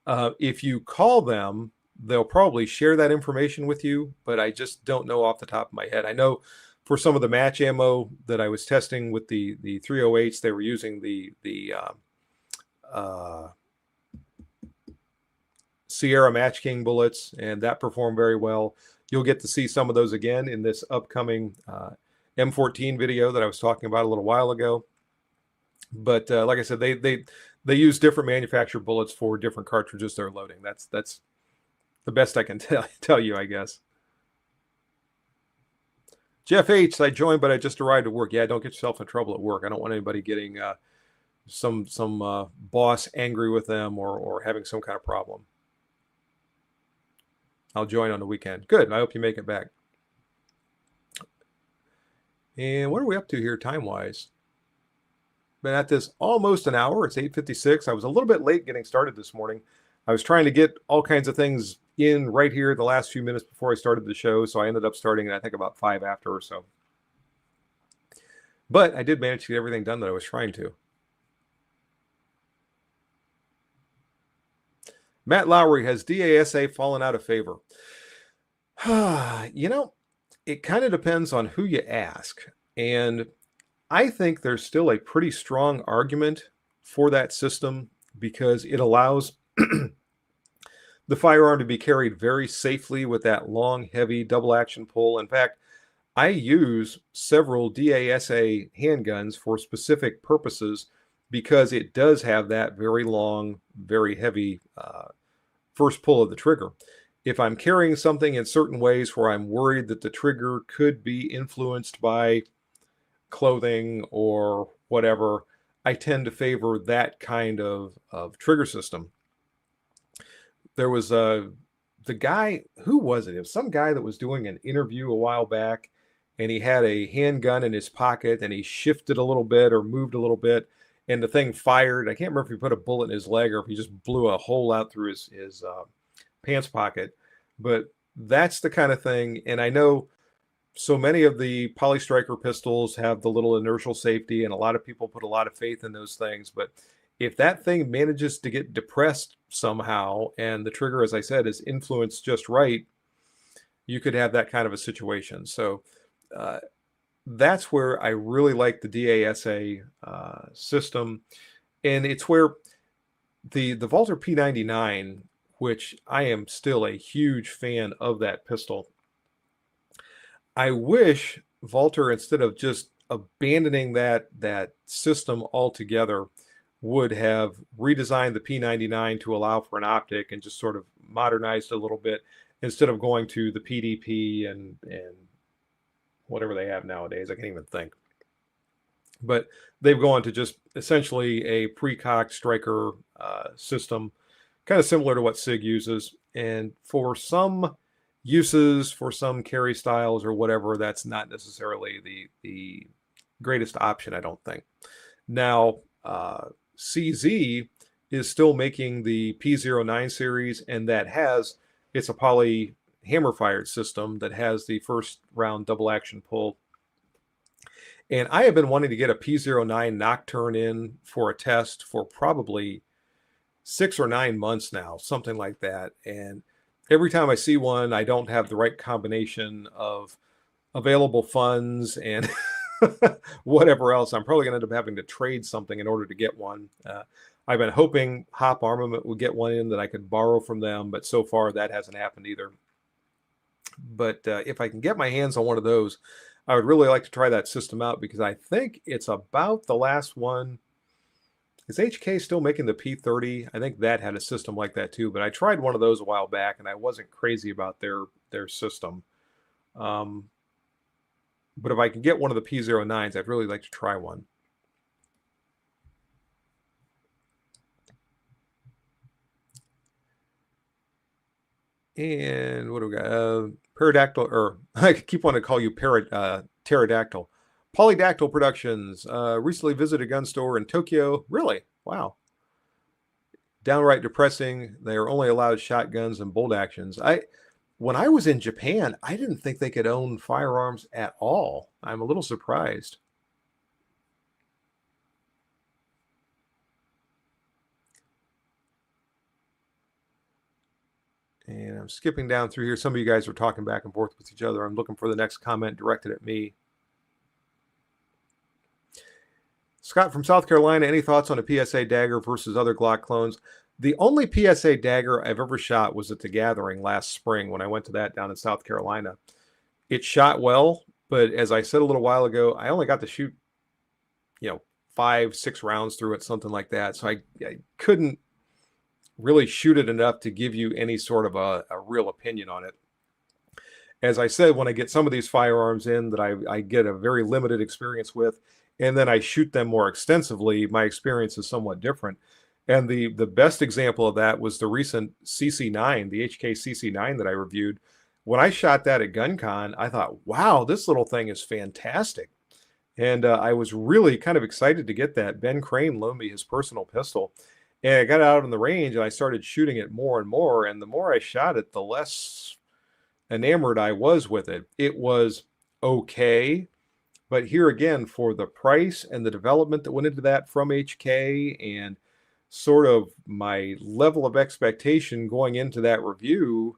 [SPEAKER 1] If you call them, they'll probably share that information with you, but I just don't know off the top of my head. I know for some of the match ammo that I was testing with the 308s, they were using the Sierra Match King bullets, and that performed very well. You'll get to see some of those again in this upcoming M14 video that I was talking about a little while ago. But like I said, they use different manufacturer bullets for different cartridges they're loading. That's the best I can tell you, I guess. Jeff H, I joined, but I just arrived at work. Yeah, don't get yourself in trouble at work. I don't want anybody getting some boss angry with them or having some kind of problem. I'll join on the weekend. Good. I hope you make it back. And what are we up to here time-wise? Been at this almost an hour. It's 8:56. I was a little bit late getting started this morning. I was trying to get all kinds of things in right here the last few minutes before I started the show, so I ended up starting at, I think, about 5 after or so. But I did manage to get everything done that I was trying to. Matt Lowry, has DASA fallen out of favor? You know, it kind of depends on who you ask. And I think there's still a pretty strong argument for that system because it allows the firearm to be carried very safely with that long, heavy double action pull. In fact, I use several DASA handguns for specific purposes because it does have that very long, very heavy first pull of the trigger. If I'm carrying something in certain ways where I'm worried that the trigger could be influenced by clothing or whatever, I tend to favor that kind of trigger system. There was the guy, who was it? It was some guy that was doing an interview a while back, and he had a handgun in his pocket, and he shifted a little bit or moved a little bit, and the thing fired. I can't remember if he put a bullet in his leg or if he just blew a hole out through his pants pocket. But that's the kind of thing. And I know so many of the polystriker pistols have the little inertial safety, and a lot of people put a lot of faith in those things. But if that thing manages to get depressed somehow and the trigger, as I said, is influenced just right, you could have that kind of a situation. So that's where I really like the DASA system. And it's where the Walther P99, which I am still a huge fan of that pistol. I wish Walther, instead of just abandoning that system altogether, would have redesigned the P99 to allow for an optic and just sort of modernized it a little bit instead of going to the PDP and whatever they have nowadays. I can't even think. But they've gone to just essentially a pre-cocked striker system, kind of similar to what SIG uses. And for some uses, for some carry styles or whatever, that's not necessarily the greatest option, I don't think. Now, CZ is still making the P09 series, and it's a poly hammer fired system that has the first round double action pull. And I have been wanting to get a P09 Nocturne in for a test for probably 6 or 9 months now, something like that. And every time I see one, I don't have the right combination of available funds and whatever else. I'm probably going to end up having to trade something in order to get one. I've been hoping Hop Armament would get one in that I could borrow from them, but so far that hasn't happened either. But if I can get my hands on one of those, I would really like to try that system out because I think it's about the last one. Is HK still making the P30? I think that had a system like that too, but I tried one of those a while back and I wasn't crazy about their system. But if I can get one of the P09s, I'd really like to try one. And what do we got? Pterodactyl, or I keep wanting to call you Pterodactyl. Polydactyl Productions recently visited a gun store in Tokyo. Really? Wow. Downright depressing. They are only allowed shotguns and bolt actions. When I was in Japan, I didn't think they could own firearms at all. I'm a little surprised. And I'm skipping down through here. Some of you guys are talking back and forth with each other. I'm looking for the next comment directed at me. Scott from South Carolina, any thoughts on a PSA dagger versus other Glock clones? The only PSA dagger I've ever shot was at the Gathering last spring when I went to that down in South Carolina. It shot well, but as I said a little while ago, I only got to shoot, 5, 6 rounds through it, something like that. So I couldn't really shoot it enough to give you any sort of a real opinion on it. As I said, when I get some of these firearms in that I get a very limited experience with, and then I shoot them more extensively, my experience is somewhat different. And the best example of that was the recent CC9, the HK CC9 that I reviewed. When I shot that at GunCon, I thought, wow, this little thing is fantastic. And I was really kind of excited to get that. Ben Crane loaned me his personal pistol. And I got out on the range and I started shooting it more and more. And the more I shot it, the less enamored I was with it. It was okay. But here again, for the price and the development that went into that from HK and sort of my level of expectation going into that review,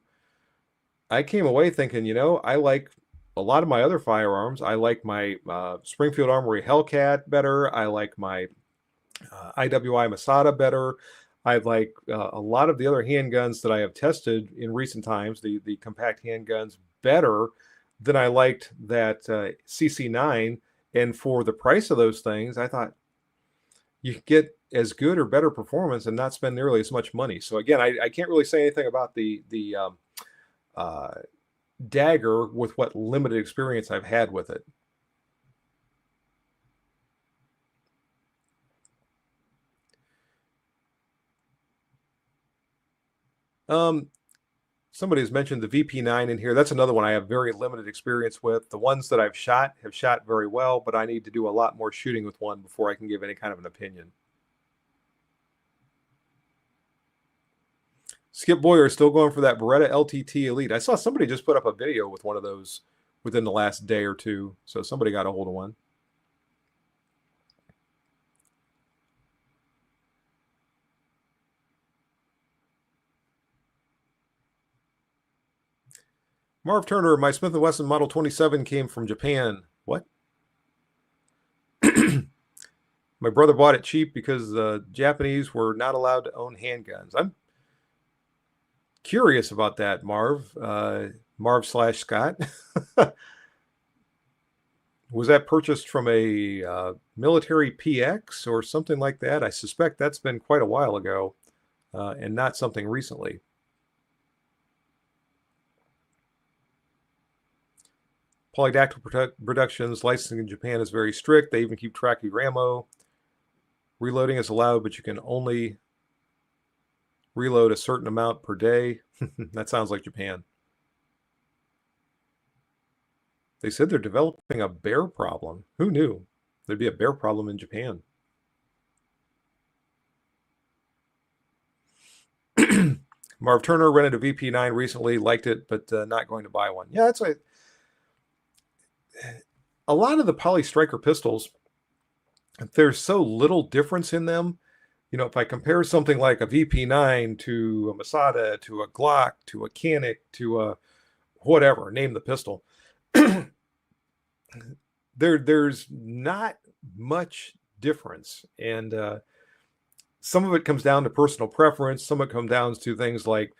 [SPEAKER 1] I came away thinking, I like a lot of my other firearms. I like my Springfield Armory Hellcat better. I like my IWI Masada better. I like a lot of the other handguns that I have tested in recent times, the compact handguns, better than I liked that CC9. And for the price of those things, I thought you could get as good or better performance and not spend nearly as much money. So again, I can't really say anything about the dagger with what limited experience I've had with it. Somebody has mentioned the VP9 in here. That's another one I have very limited experience with. The ones that I've shot have shot very well, but I need to do a lot more shooting with one before I can give any kind of an opinion. Skip Boyer is still going for that Beretta LTT Elite. I saw somebody just put up a video with one of those within the last day or two, so somebody got a hold of one. Marv Turner, my Smith & Wesson Model 27 came from Japan. What? My brother bought it cheap because the Japanese were not allowed to own handguns. I'm curious about that, Marv. Marv/Scott. Was that purchased from a military PX or something like that? I suspect that's been quite a while ago and not something recently. Polydactyl Productions licensing in Japan is very strict. They even keep track of your ammo. Reloading is allowed, but you can only reload a certain amount per day. That sounds like Japan. They said they're developing a bear problem. Who knew there'd be a bear problem in Japan? Marv Turner rented a VP9 recently, liked it, but not going to buy one. Yeah, that's a lot of the Poly Striker pistols, there's so little difference in them. If I compare something like a VP9 to a Masada, to a Glock, to a Canik, to a whatever, name the pistol, there's not much difference. And some of it comes down to personal preference. Some of it comes down to things like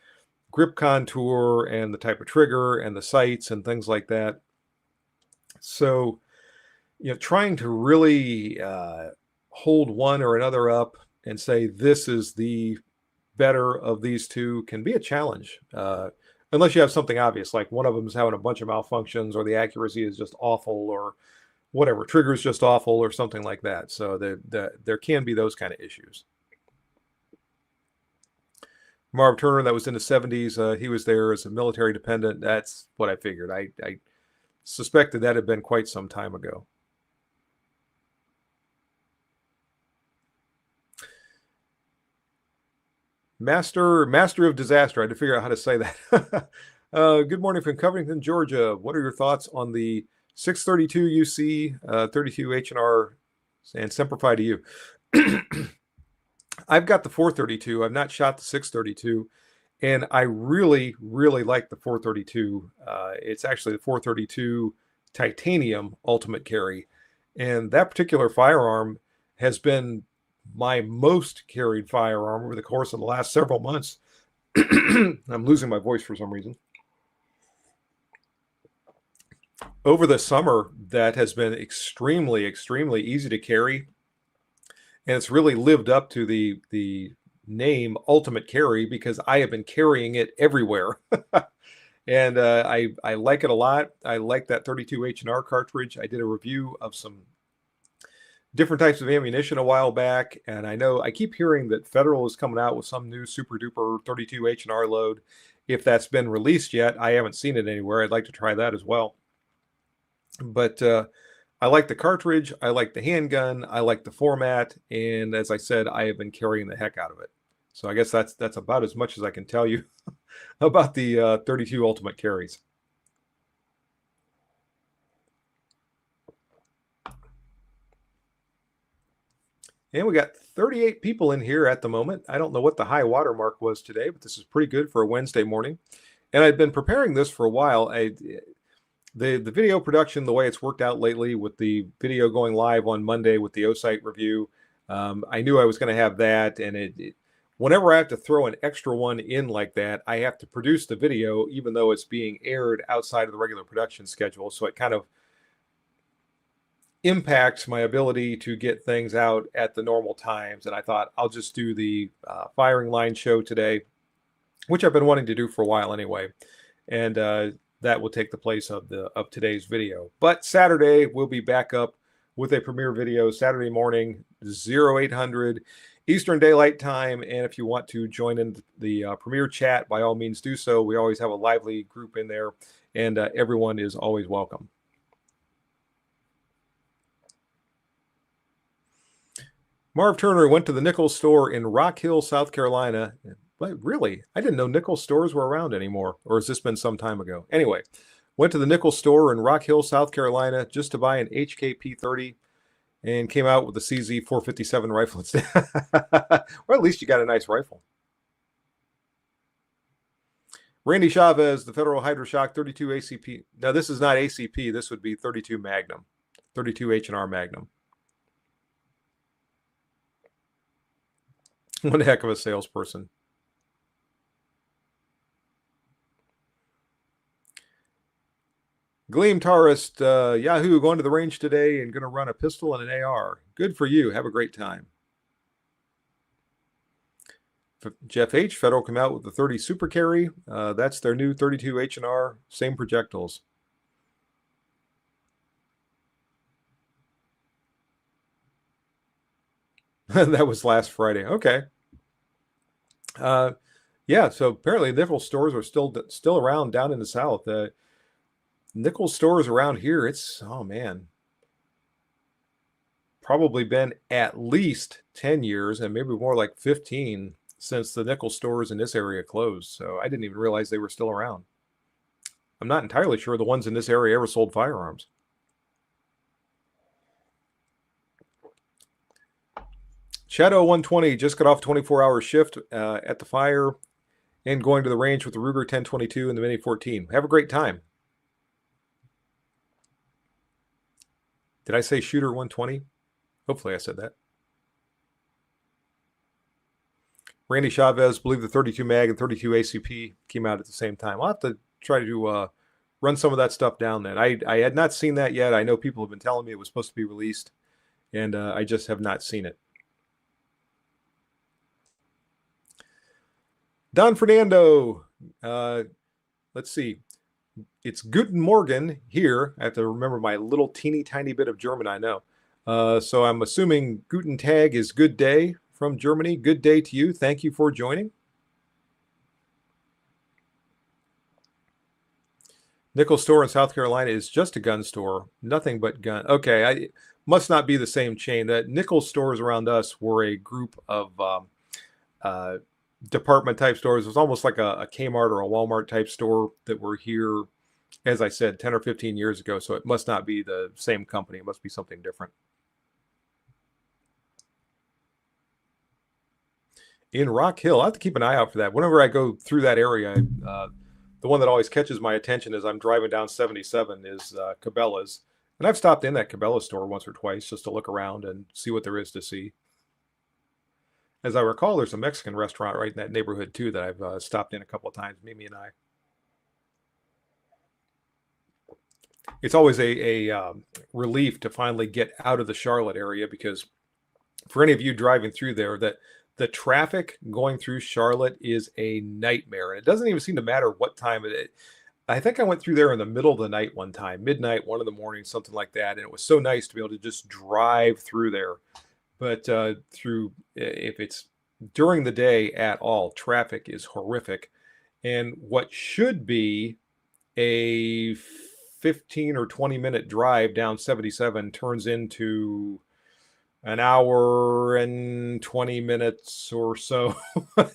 [SPEAKER 1] grip contour and the type of trigger and the sights and things like that. So, trying to really hold one or another up and say this is the better of these two can be a challenge, unless you have something obvious, like one of them is having a bunch of malfunctions or the accuracy is just awful or whatever, trigger is just awful or something like that. So there can be those kind of issues. Marv Turner, that was in the 70s. He was there as a military dependent. That's what I figured. I suspected that had been quite some time ago. Master of Disaster. I had to figure out how to say that. Good morning from Covington, Georgia. What are your thoughts on the 632 UC 32 H&R, and Semper Fi to you? I've got the 432. I've not shot the 632, and I really, really like the 432. It's actually the 432 titanium ultimate carry, and that particular firearm has been my most carried firearm over the course of the last several months. I'm losing my voice for some reason. Over the summer, that has been extremely, extremely easy to carry. And it's really lived up to the name Ultimate Carry because I have been carrying it everywhere. And I like it a lot. I like that 32 H&R cartridge. I did a review of some different types of ammunition a while back, and I know I keep hearing that Federal is coming out with some new super duper 32 H&R load. If that's been released yet, I haven't seen it anywhere. I'd like to try that as well. But I like the cartridge, I like the handgun, I like the format, and as I said, I have been carrying the heck out of it. So I guess that's about as much as I can tell you about the 32 Ultimate Carries. And we got 38 people in here at the moment. I don't know what the high water mark was today, but this is pretty good for a Wednesday morning. And I've been preparing this for a while. The video production, the way it's worked out lately with the video going live on Monday with the O-Site review, I knew I was going to have that. And whenever I have to throw an extra one in like that, I have to produce the video, even though it's being aired outside of the regular production schedule. So it kind of impacts my ability to get things out at the normal times. And I thought I'll just do the firing line show today, which I've been wanting to do for a while anyway. And that will take the place of today's video. But Saturday, we'll be back up with a premiere video Saturday morning, 0800 Eastern Daylight Time. And if you want to join in the premiere chat, by all means do so. We always have a lively group in there, and everyone is always welcome. Marv Turner went to the Nichols store in Rock Hill, South Carolina. But really, I didn't know Nichols stores were around anymore. Or has this been some time ago? Anyway, went to the Nichols store in Rock Hill, South Carolina, just to buy an HKP-30 and came out with a CZ-457 rifle instead. Well, at least you got a nice rifle. Randy Chavez, the Federal Hydroshock 32 ACP. Now, this is not ACP. This would be 32 Magnum, 32 H&R Magnum. One heck of a salesperson. Gleam Tarist, Yahoo, going to the range today and going to run a pistol and an AR. Good for you. Have a great time. Jeff H, Federal come out with the 30 Super Carry. That's their new 32 H&R, same projectiles. That was last Friday. Okay. Yeah, so apparently Nichols stores are still around down in the South. Nichols stores around here, it's, oh man, probably been at least 10 years and maybe more like 15 since the Nichols stores in this area closed. So I didn't even realize they were still around. I'm not entirely sure the ones in this area ever sold firearms. Shadow 120 just got off 24-hour shift at the fire and going to the range with the Ruger 1022 and the Mini 14. Have a great time. Did I say Shooter 120? Hopefully I said that. Randy Chavez, believe the 32 Mag and 32 ACP came out at the same time. I'll have to try to run some of that stuff down then. I had not seen that yet. I know people have been telling me it was supposed to be released, and I just have not seen it. Don Fernando, let's see. It's Guten Morgen here. I have to remember my little teeny tiny bit of German I know. So I'm assuming Guten Tag is good day from Germany. Good day to you. Thank you for joining. Nichols store in South Carolina is just a gun store. Nothing but gun. Okay, I must not be the same chain. That Nichols stores around us were a group of department type stores. It was almost like a Kmart or a Walmart type store that were here, as I said, 10 or 15 years ago. So it must not be the same company. It must be something different. In Rock Hill, I have to keep an eye out for that. Whenever I go through that area, the one that always catches my attention as I'm driving down 77 is Cabela's. And I've stopped in that Cabela store once or twice just to look around and see what there is to see. As I recall, there's a Mexican restaurant right in that neighborhood too that I've stopped in a couple of times, Mimi and I. It's always a relief to finally get out of the Charlotte area, because for any of you driving through there, that the traffic going through Charlotte is a nightmare. And it doesn't even seem to matter what time it is. I think I went through there in the middle of the night one time, midnight, 1 in the morning, something like that. And it was so nice to be able to just drive through there. But if it's during the day at all, traffic is horrific. And what should be a 15 or 20-minute drive down 77 turns into an hour and 20 minutes or so.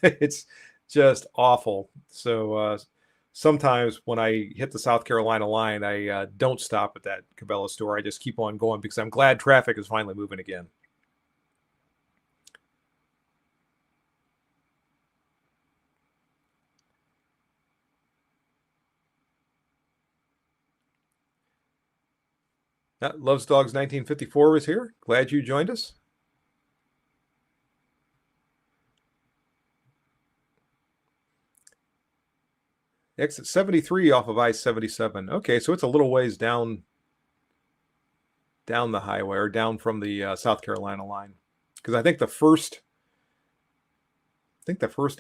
[SPEAKER 1] It's just awful. So sometimes when I hit the South Carolina line, I don't stop at that Cabela store. I just keep on going because I'm glad traffic is finally moving again. Loves Dogs 1954 is here. Glad you joined us. Exit 73 off of I-77. Okay, so it's a little ways down the highway, or down from the South Carolina line, because I think the first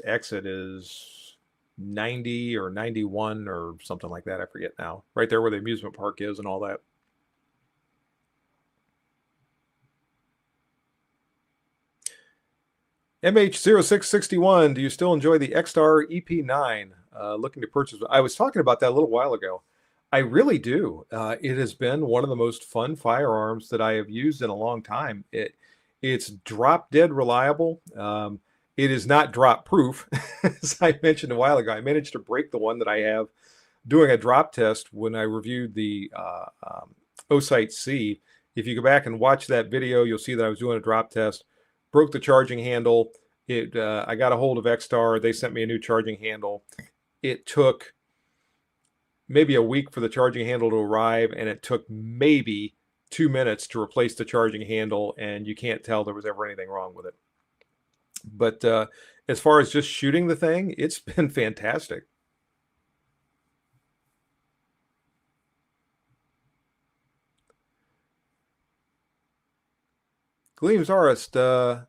[SPEAKER 1] exit is 90 or 91 or something like that. I forget now. Right there where the amusement park is and all that. MH0661, do you still enjoy the X-Star EP9? Looking to purchase. I was talking about that a little while ago. I really do. It has been one of the most fun firearms that I have used in a long time. It's drop dead reliable. It is not drop proof. As I mentioned a while ago, I managed to break the one that I have doing a drop test when I reviewed the Osite C. If you go back and watch that video, you'll see that I was doing a drop test. Broke the charging handle. I got a hold of X-Star. They sent me a new charging handle. It took maybe a week for the charging handle to arrive, and it took maybe 2 minutes to replace the charging handle, and you can't tell there was ever anything wrong with it. But as far as just shooting the thing, it's been fantastic. Gleams Arist, there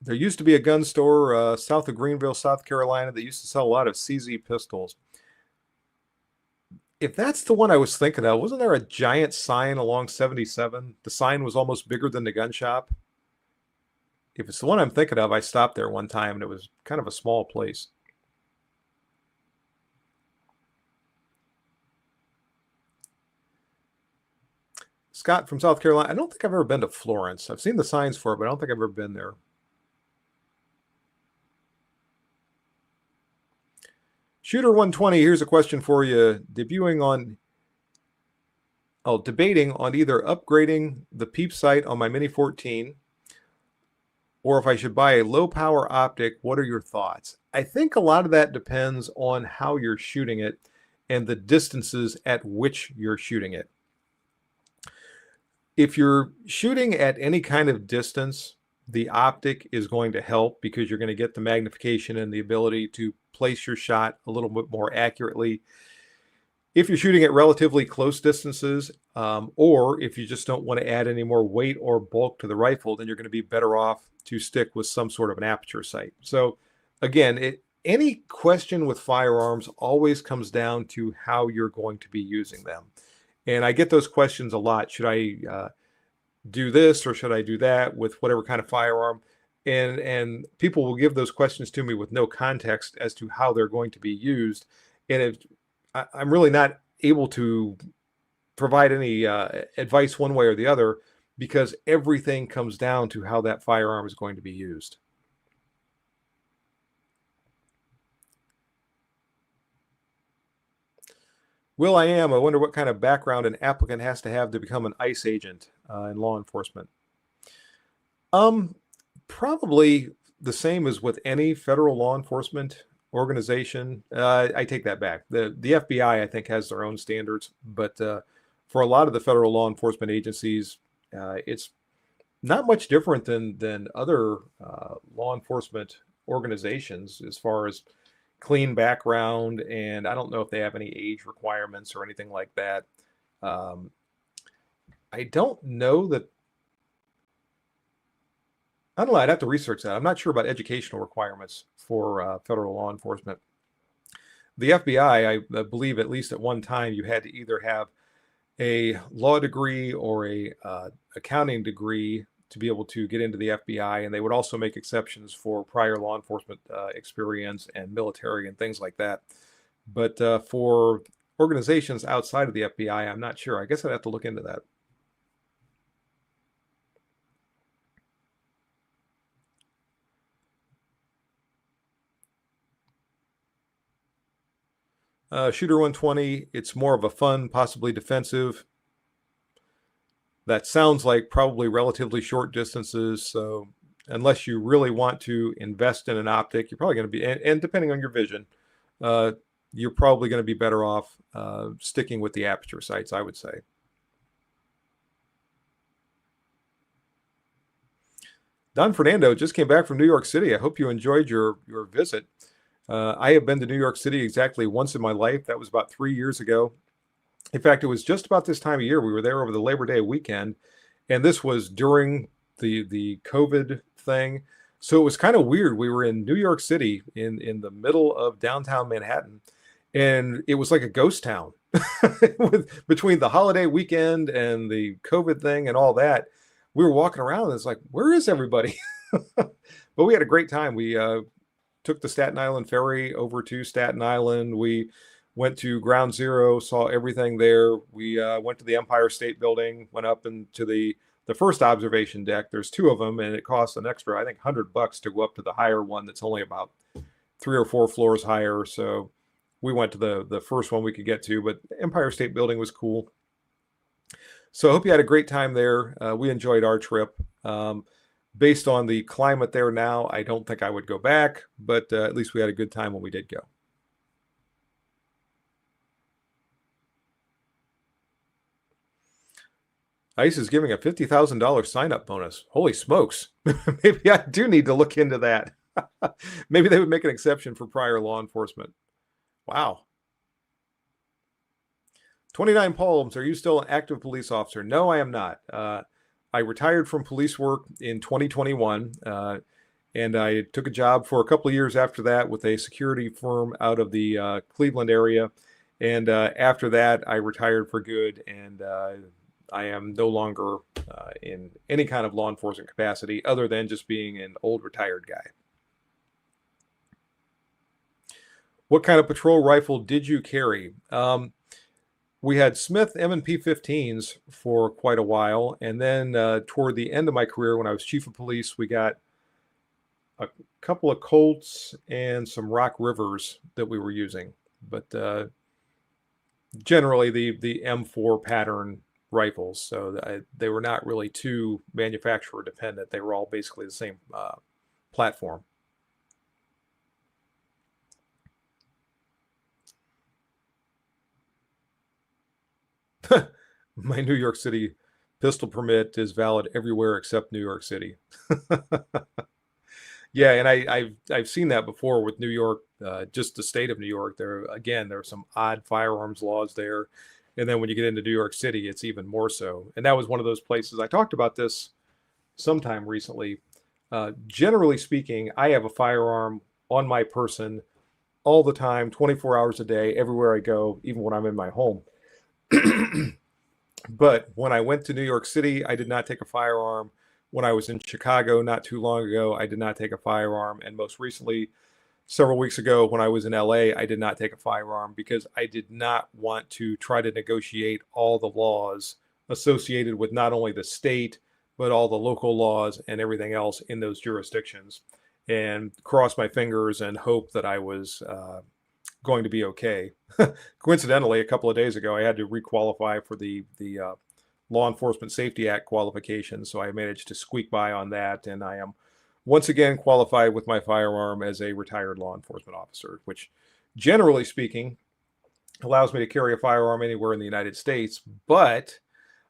[SPEAKER 1] used to be a gun store south of Greenville, South Carolina, that used to sell a lot of CZ pistols. If that's the one I was thinking of, wasn't there a giant sign along 77? The sign was almost bigger than the gun shop. If it's the one I'm thinking of, I stopped there one time, and it was kind of a small place. Scott from South Carolina. I don't think I've ever been to Florence. I've seen the signs for it, but I don't think I've ever been there. Shooter 120, here's a question for you. Debating on either upgrading the peep sight on my Mini 14 or if I should buy a low power optic. What are your thoughts? I think a lot of that depends on how you're shooting it and the distances at which you're shooting it. If you're shooting at any kind of distance, the optic is going to help because you're going to get the magnification and the ability to place your shot a little bit more accurately. If you're shooting at relatively close distances, or if you just don't want to add any more weight or bulk to the rifle, then you're going to be better off to stick with some sort of an aperture sight. So again, any question with firearms always comes down to how you're going to be using them. And I get those questions a lot. Should I do this or should I do that with whatever kind of firearm? And people will give those questions to me with no context as to how they're going to be used. And I'm really not able to provide any advice one way or the other, because everything comes down to how that firearm is going to be used. Will I wonder what kind of background an applicant has to have become an ICE agent in law enforcement. Probably the same as with any federal law enforcement organization. I take that back. The FBI, I think, has their own standards, but for a lot of the federal law enforcement agencies, it's Not much different than other law enforcement organizations as far as clean background, and I don't know if they have any age requirements or anything like that. Um, I don't know that. I don't know. I'd have to research that. I'm not sure about educational requirements for federal law enforcement. The FBI, I believe, at least at one time, you had to either have a law degree or a accounting degree to be able to get into the FBI, and they would also make exceptions for prior law enforcement experience and military and things like that. But for organizations outside of the FBI, I'm not sure. I guess I'd have to look into that. Shooter 120, it's more of a fun, possibly defensive. That sounds like probably relatively short distances. So unless you really want to invest in an optic, you're probably going to be, and depending on your vision, uh, you're probably going to be better off sticking with the aperture sights, I would say. Don Fernando just came back from New York City. I hope you enjoyed your visit. I have been to New York City exactly once in my life. That was about 3 years ago. In fact, it was just about this time of year. We were there over the Labor Day weekend, and this was during the COVID thing. So it was kind of weird. We were in New York City in the middle of downtown Manhattan, and it was like a ghost town with between the holiday weekend and the COVID thing and all that. We were walking around, and it's like, where is everybody? But we had a great time. We took the Staten Island ferry over to Staten Island. We went to Ground Zero, saw everything there. We went to the Empire State Building, went up into the first observation deck. There's two of them, and it costs an extra, I think, $100 to go up to the higher one. That's only about 3 or 4 floors higher. So we went to the first one we could get to, but Empire State Building was cool. So I hope you had a great time there. We enjoyed our trip. Based on the climate there now, I don't think I would go back, but at least we had a good time when we did go. ICE is giving a $50,000 sign-up bonus. Holy smokes. Maybe I do need to look into that. Maybe they would make an exception for prior law enforcement. Wow. 29 Palms, are you still an active police officer? No, I am not. I retired from police work in 2021, and I took a job for a couple of years after that with a security firm out of the Cleveland area. And after that, I retired for good, and I am no longer in any kind of law enforcement capacity other than just being an old retired guy. What kind of patrol rifle did you carry? We had Smith M&P 15s for quite a while, and then toward the end of my career, when I was chief of police, we got a couple of Colts and some Rock Rivers that we were using. But generally, the M4 pattern rifles, so they were not really too manufacturer dependent. They were all basically the same platform. My New York City pistol permit is valid everywhere except New York City. Yeah, and I've seen that before with New York, just the state of New York. There are some odd firearms laws there, and then when you get into New York City, it's even more so. And that was one of those places. I talked about this sometime recently. Generally speaking, I have a firearm on my person all the time, 24 hours a day, everywhere I go, even when I'm in my home. But when I went to New York City, I did not take a firearm. When I was in Chicago not too long ago, I did not take a firearm. And most recently, several weeks ago, when I was in LA, I did not take a firearm because I did not want to try to negotiate all the laws associated with not only the state, but all the local laws and everything else in those jurisdictions, and cross my fingers and hope that I was going to be okay. Coincidentally, a couple of days ago, I had to requalify for the Law Enforcement Safety Act qualifications, so I managed to squeak by on that, and I am once again qualified with my firearm as a retired law enforcement officer, which, generally speaking, allows me to carry a firearm anywhere in the United States. But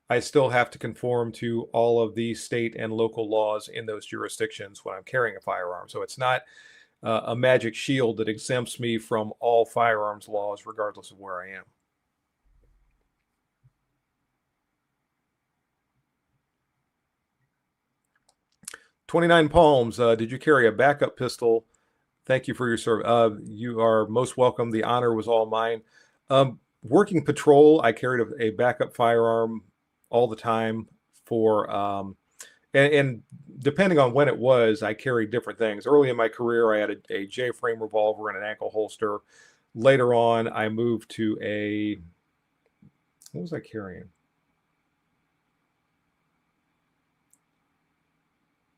[SPEAKER 1] I still have to conform to all of the state and local laws in those jurisdictions when I'm carrying a firearm. So it's not a magic shield that exempts me from all firearms laws, regardless of where I am. 29 Palms, did you carry a backup pistol? Thank you for your service. You are most welcome. The honor was all mine. Working patrol, I carried a backup firearm all the time for, and depending on when it was, I carried different things. Early in my career, I had a J-frame revolver and an ankle holster. Later on, I moved to what was I carrying?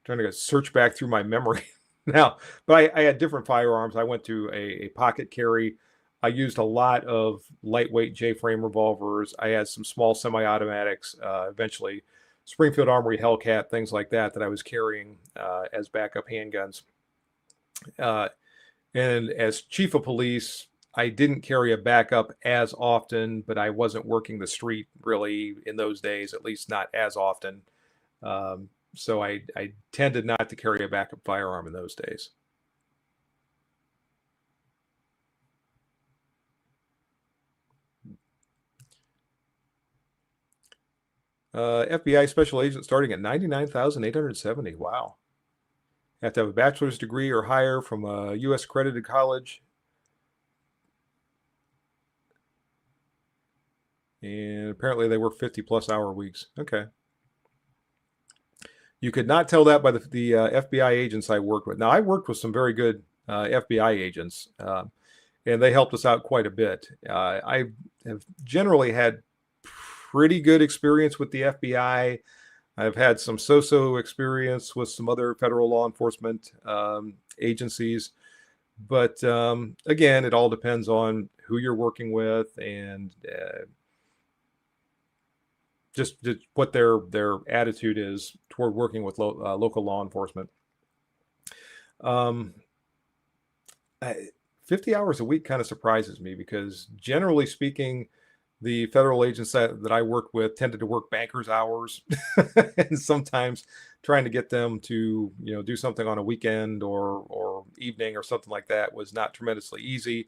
[SPEAKER 1] Trying to search back through my memory now, but I had different firearms. I went to a pocket carry. I used a lot of lightweight J-frame revolvers. I had some small semi-automatics, eventually Springfield Armory Hellcat, things like that I was carrying as backup handguns. And as chief of police, I didn't carry a backup as often, but I wasn't working the street really in those days, at least not as often. So I tended not to carry a backup firearm in those days. FBI special agent starting at $99,870. Wow. Have to have a bachelor's degree or higher from a U.S. accredited college. And apparently they work 50-plus hour weeks. Okay. You could not tell that by the FBI agents I worked with. Now, I worked with some very good FBI agents, and they helped us out quite a bit. I have generally had pretty good experience with the FBI. I've had some so-so experience with some other federal law enforcement agencies. But again, it all depends on who you're working with and just what their attitude is toward working with local law enforcement. 50 hours a week kind of surprises me because generally speaking, the federal agents that I worked with tended to work bankers hours and sometimes trying to get them to, do something on a weekend or evening or something like that was not tremendously easy.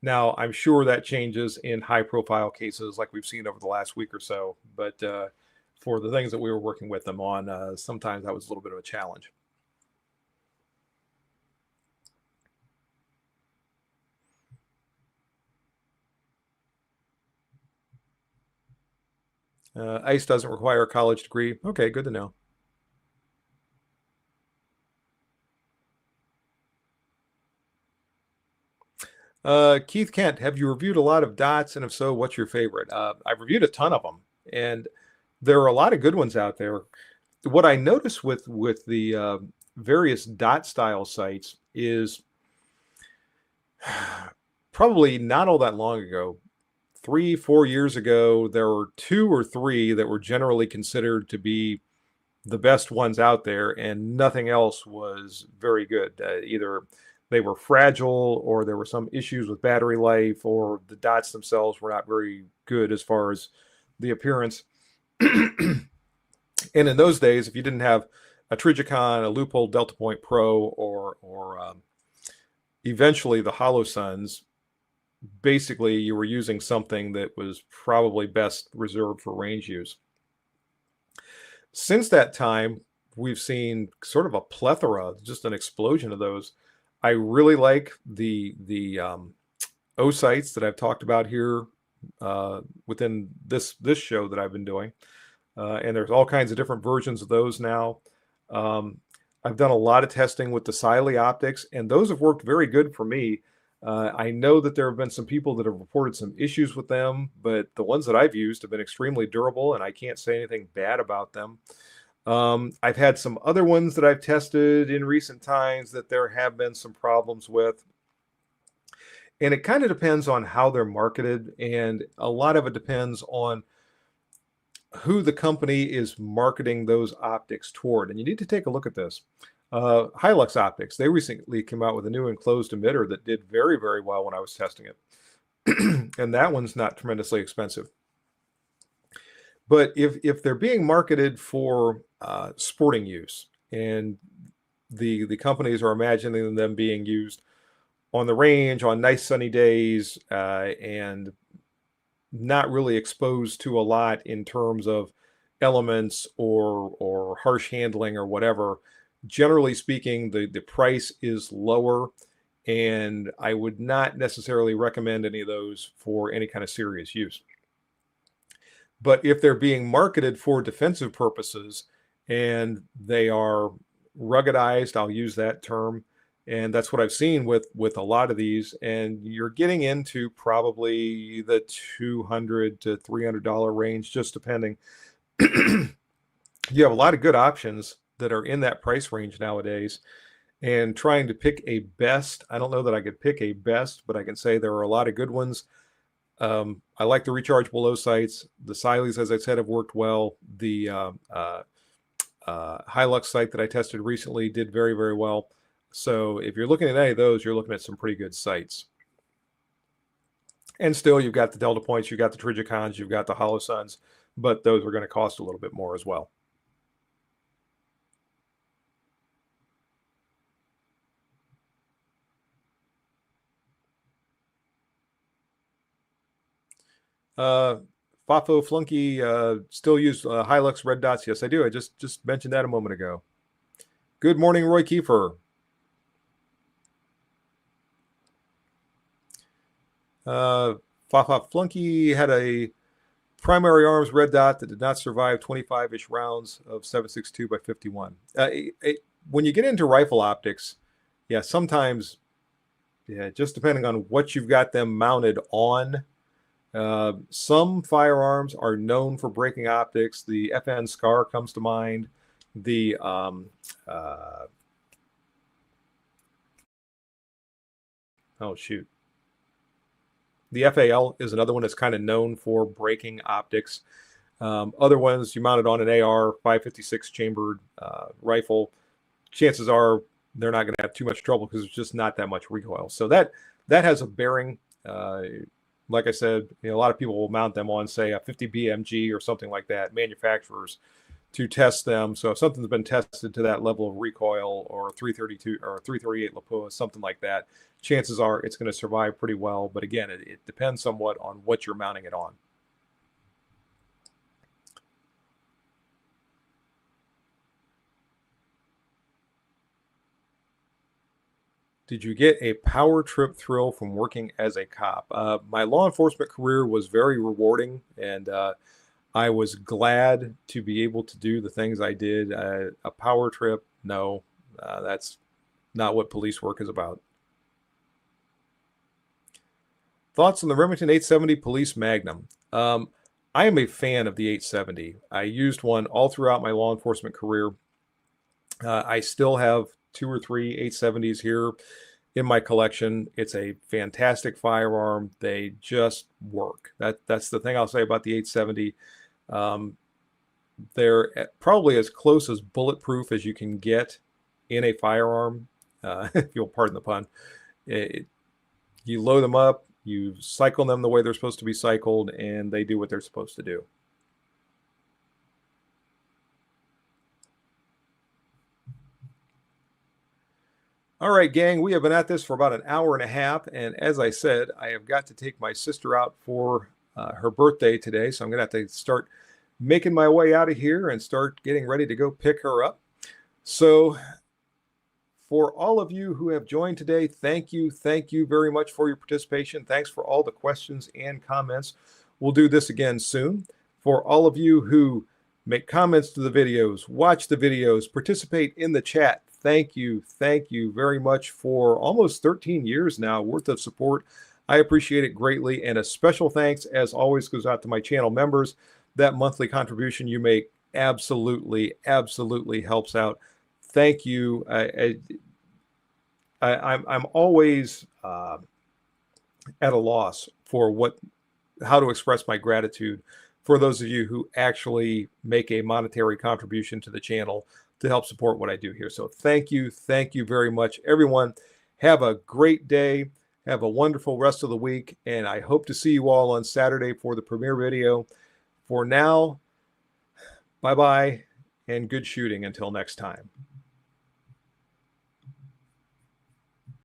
[SPEAKER 1] Now, I'm sure that changes in high profile cases like we've seen over the last week or so. But for the things that we were working with them on, sometimes that was a little bit of a challenge. ICE doesn't require a college degree. Okay, good to know. Keith Kent, have you reviewed a lot of dots? And if so, what's your favorite? I've reviewed a ton of them, and there are a lot of good ones out there. What I noticed with the various dot style sites is probably not all that long ago, 3-4 years ago, there were 2 or 3 that were generally considered to be the best ones out there, and nothing else was very good. Either they were fragile, or there were some issues with battery life, or the dots themselves were not very good as far as the appearance. And in those days, if you didn't have a Trigicon, a Loophole Delta Point Pro, or eventually the HoloSuns, basically you were using something that was probably best reserved for range use. Since that time, we've seen sort of a plethora, just an explosion of those. I really like the O sites that I've talked about here within this show that I've been doing, and there's all kinds of different versions of those now. I've done a lot of testing with the Siley optics, and those have worked very good for me. I know that there have been some people that have reported some issues with them, but the ones that I've used have been extremely durable, and I can't say anything bad about them. I've had some other ones that I've tested in recent times that there have been some problems with. And it kind of depends on how they're marketed, and a lot of it depends on who the company is marketing those optics toward. And you need to take a look at this. Hilux Optics, they recently came out with a new enclosed emitter that did very, very well when I was testing it. And that one's not tremendously expensive. But if they're being marketed for sporting use, and the companies are imagining them being used on the range on nice sunny days, and not really exposed to a lot in terms of elements or harsh handling or whatever, generally speaking, the price is lower, and I would not necessarily recommend any of those for any kind of serious use. But if they're being marketed for defensive purposes and they are ruggedized, I'll use that term, and that's what I've seen with a lot of these, and you're getting into probably the $200 to $300 range, just depending. You have a lot of good options that are in that price range nowadays, and trying to pick a best, I don't know that I could pick a best, but I can say there are a lot of good ones. I like the rechargeable low sights. The Sileys, as I said, have worked well. The Hilux sight that I tested recently did very, very well. So if you're looking at any of those, you're looking at some pretty good sights. And still, you've got the Delta Points, you've got the Trijicons, you've got the Holosuns, but those are going to cost a little bit more as well. Fafo Flunky still use Hilux red dots. Yes, I do. I just mentioned that a moment ago. Good morning, Roy Kiefer. Fafa Flunky had a primary arms red dot that did not survive 25-ish rounds of 7.62 by 51. When you get into rifle optics, yeah, sometimes, yeah, just depending on what you've got them mounted on. Some firearms are known for breaking optics. The FN Scar comes to mind. The oh shoot, the FAL is another one that's kind of known for breaking optics. Other ones, you mount it on an AR 556 chambered rifle, chances are they're not going to have too much trouble because there's just not that much recoil. So that has a bearing. Like I said, a lot of people will mount them on, say, a 50 BMG or something like that, manufacturers, to test them. So if something's been tested to that level of recoil, or 332 or 338 Lapua, something like that, chances are it's going to survive pretty well. But again, it depends somewhat on what you're mounting it on. Did you get a power trip thrill from working as a cop? My law enforcement career was very rewarding, and I was glad to be able to do the things I did. A power trip, no, that's not what police work is about. Thoughts on the Remington 870 Police Magnum? I am a fan of the 870. I used one all throughout my law enforcement career. I still have 2 or 3 870s here in my collection. It's a fantastic firearm. They just work. That's the thing I'll say about the 870. They're probably as close as bulletproof as you can get in a firearm, if you'll pardon the pun. You load them up, you cycle them the way they're supposed to be cycled, and they do what they're supposed to do. All right, gang, we have been at this for about an hour and a half, and as I said, I have got to take my sister out for her birthday today, so I'm going to have to start making my way out of here and start getting ready to go pick her up. So for all of you who have joined today, thank you very much for your participation. Thanks for all the questions and comments. We'll do this again soon. For all of you who make comments to the videos, watch the videos, participate in the chat, thank you very much for almost 13 years now worth of support. I appreciate it greatly, and a special thanks, as always, goes out to my channel members. That monthly contribution you make absolutely helps out. Thank you. I'm always at a loss for how to express my gratitude for those of you who actually make a monetary contribution to the channel to help support what I do here. So thank you very much, everyone. Have a great day. Have a wonderful rest of the week, and I hope to see you all on Saturday for the premiere video. For now, Bye-bye and good shooting until next time.